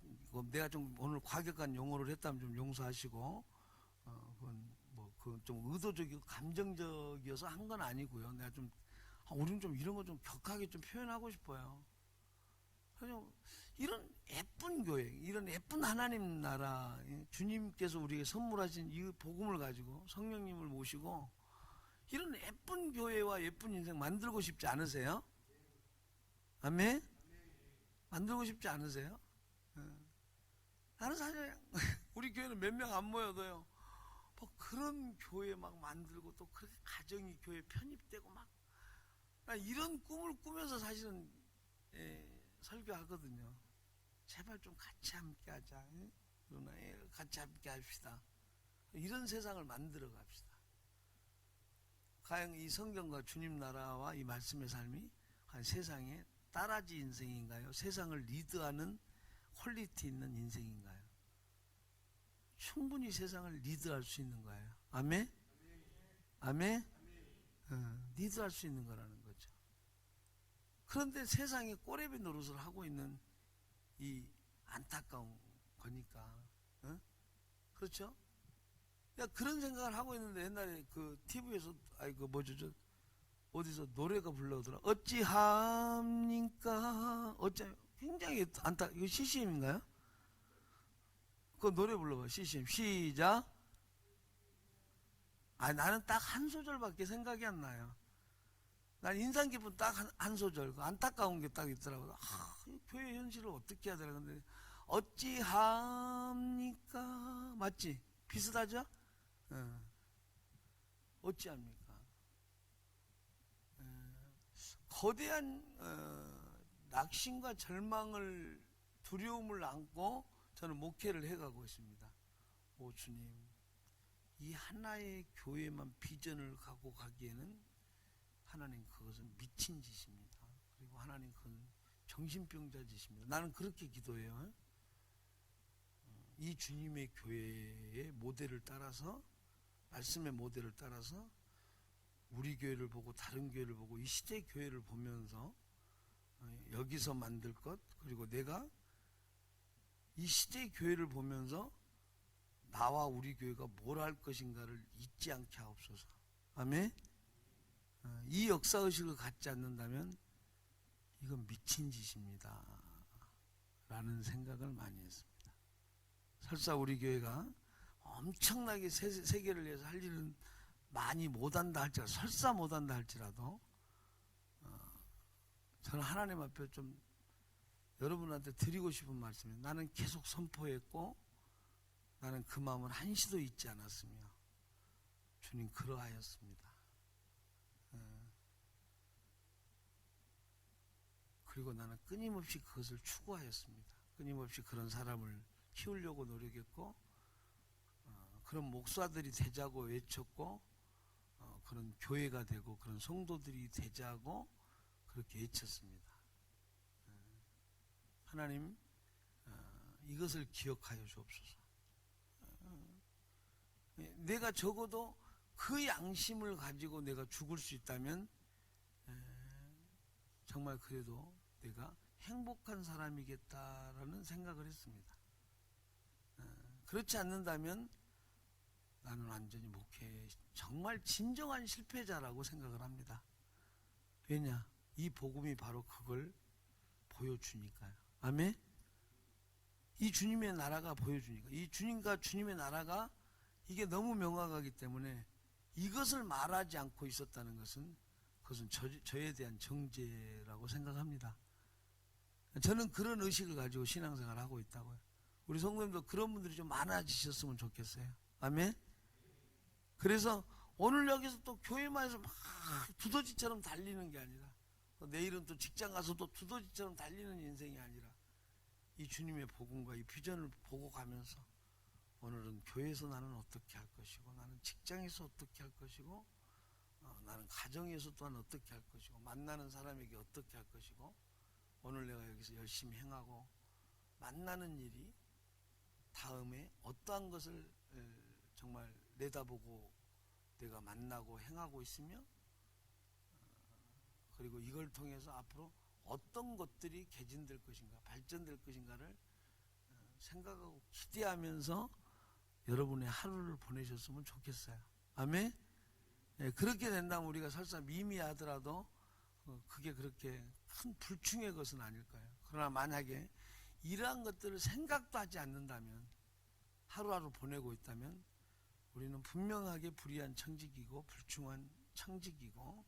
내가 좀 오늘 과격한 용어를 했다면 좀 용서하시고 그건 좀 의도적이고 감정적이어서 한 건 아니고요. 내가 좀 우리는 좀 이런 거 좀 격하게 좀 표현하고 싶어요. 그냥 이런 예쁜 교회, 이런 예쁜 하나님 나라, 주님께서 우리에게 선물하신 이 복음을 가지고 성령님을 모시고 이런 예쁜 교회와 예쁜 인생 만들고 싶지 않으세요? 아멘? 만들고 싶지 않으세요? 나는 사실 우리 교회는 몇 명 안 모여도요. 뭐 그런 교회 막 만들고 또 그렇게 가정이 교회 편입되고 막 이런 꿈을 꾸면서 사실은 설교하거든요. 제발 좀 같이 함께 하자. 누나 같이 함께 합시다. 이런 세상을 만들어 갑시다. 과연 이 성경과 주님 나라와 이 말씀의 삶이 세상에 따라지 인생인가요? 세상을 리드하는 퀄리티 있는 인생인가요? 충분히 세상을 리드할 수 있는 거예요. 아멘? 아멘? 리드할 수 있는 거라는 거죠. 그런데 세상에 꼬레비 노릇을 하고 있는 이 안타까운 거니까. 그렇죠? 그런 생각을 하고 있는데 옛날에 그 TV에서 아이 그 뭐죠 저 어디서 노래가 불러오더라. 어찌합니까? 어째 굉장히 안타 이거 CCM인가요? 그 노래 불러봐 CCM 시작. 나는 딱 한 소절밖에 생각이 안 나요. 난 인상 깊은 딱 한 소절, 그 안타까운 게 딱 있더라고요. 교회 현실을 어떻게 해야 되나. 근데, 어찌합니까? 맞지? 비슷하죠? 어찌합니까? 거대한, 낙심과 절망을, 두려움을 안고 저는 목회를 해가고 있습니다. 오, 주님. 이 하나의 교회만 비전을 갖고 가기에는 하나님 그것은 미친 짓입니다. 그리고 하나님 그건 정신병자 짓입니다. 나는 그렇게 기도해요. 이 주님의 교회의 모델을 따라서 말씀의 모델을 따라서 우리 교회를 보고 다른 교회를 보고 이 시대 교회를 보면서 여기서 만들 것 그리고 내가 이 시대 교회를 보면서 나와 우리 교회가 뭘 할 것인가를 잊지 않게 하옵소서. 아멘. 이 역사의식을 갖지 않는다면 이건 미친 짓입니다 라는 생각을 많이 했습니다. 설사 우리 교회가 엄청나게 세계를 위해서 할 일은 많이 못한다 할지라도 설사 못한다 할지라도 저는 하나님 앞에 좀 여러분한테 드리고 싶은 말씀이에요. 나는 계속 선포했고 나는 그 마음을 한시도 잊지 않았으며 주님 그러하였습니다. 그리고 나는 끊임없이 그것을 추구하였습니다. 끊임없이 그런 사람을 키우려고 노력했고 그런 목사들이 되자고 외쳤고 그런 교회가 되고 그런 성도들이 되자고 그렇게 외쳤습니다. 하나님 이것을 기억하여 주옵소서. 내가 적어도 그 양심을 가지고 내가 죽을 수 있다면 정말 그래도 내가 행복한 사람이겠다라는 생각을 했습니다. 그렇지 않는다면 나는 완전히 목회 정말 진정한 실패자라고 생각을 합니다. 왜냐? 이 복음이 바로 그걸 보여주니까요. 아멘? 이 주님의 나라가 보여주니까 이 주님과 주님의 나라가 이게 너무 명확하기 때문에 이것을 말하지 않고 있었다는 것은 그것은 저에 대한 정죄라고 생각합니다. 저는 그런 의식을 가지고 신앙생활을 하고 있다고요. 우리 성도님도 그런 분들이 좀 많아지셨으면 좋겠어요. 아멘? 그래서 오늘 여기서 또 교회만에서 막 두더지처럼 달리는 게 아니라 내일은 또 직장 가서 또 두더지처럼 달리는 인생이 아니라 이 주님의 복음과 이 비전을 보고 가면서 오늘은 교회에서 나는 어떻게 할 것이고 나는 직장에서 어떻게 할 것이고 나는 가정에서 또한 어떻게 할 것이고 만나는 사람에게 어떻게 할 것이고 오늘 내가 여기서 열심히 행하고 만나는 일이 다음에 어떠한 것을 정말 내다보고 내가 만나고 행하고 있으며 그리고 이걸 통해서 앞으로 어떤 것들이 개진될 것인가 발전될 것인가를 생각하고 기대하면서 여러분의 하루를 보내셨으면 좋겠어요. 아멘? 그렇게 된다면 우리가 설사 미미하더라도 그게 그렇게 큰 불충의 것은 아닐 거예요. 그러나 만약에 이러한 것들을 생각도 하지 않는다면 하루하루 보내고 있다면 우리는 분명하게 불의한 청직이고 불충한 청직이고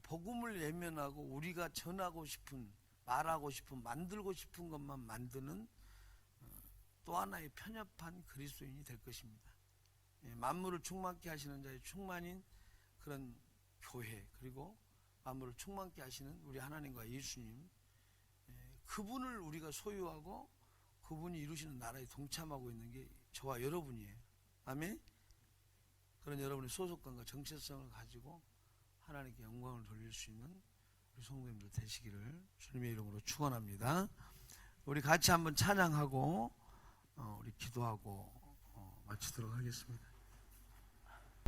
복음을 외면하고 우리가 전하고 싶은 말하고 싶은 만들고 싶은 것만 만드는 또 하나의 편협한 그리스도인이 될 것입니다. 만물을 충만케 하시는 자의 충만인 그런 교회 그리고 만물을 충만케 하시는 우리 하나님과 예수님 그분을 우리가 소유하고 그분이 이루시는 나라에 동참하고 있는 게 저와 여러분이에요. 아멘? 그런 여러분의 소속감과 정체성을 가지고 하나님께 영광을 돌릴 수 있는 우리 성도님들 되시기를 주님의 이름으로 축원합니다. 우리 같이 한번 찬양하고 우리 기도하고 마치도록 하겠습니다.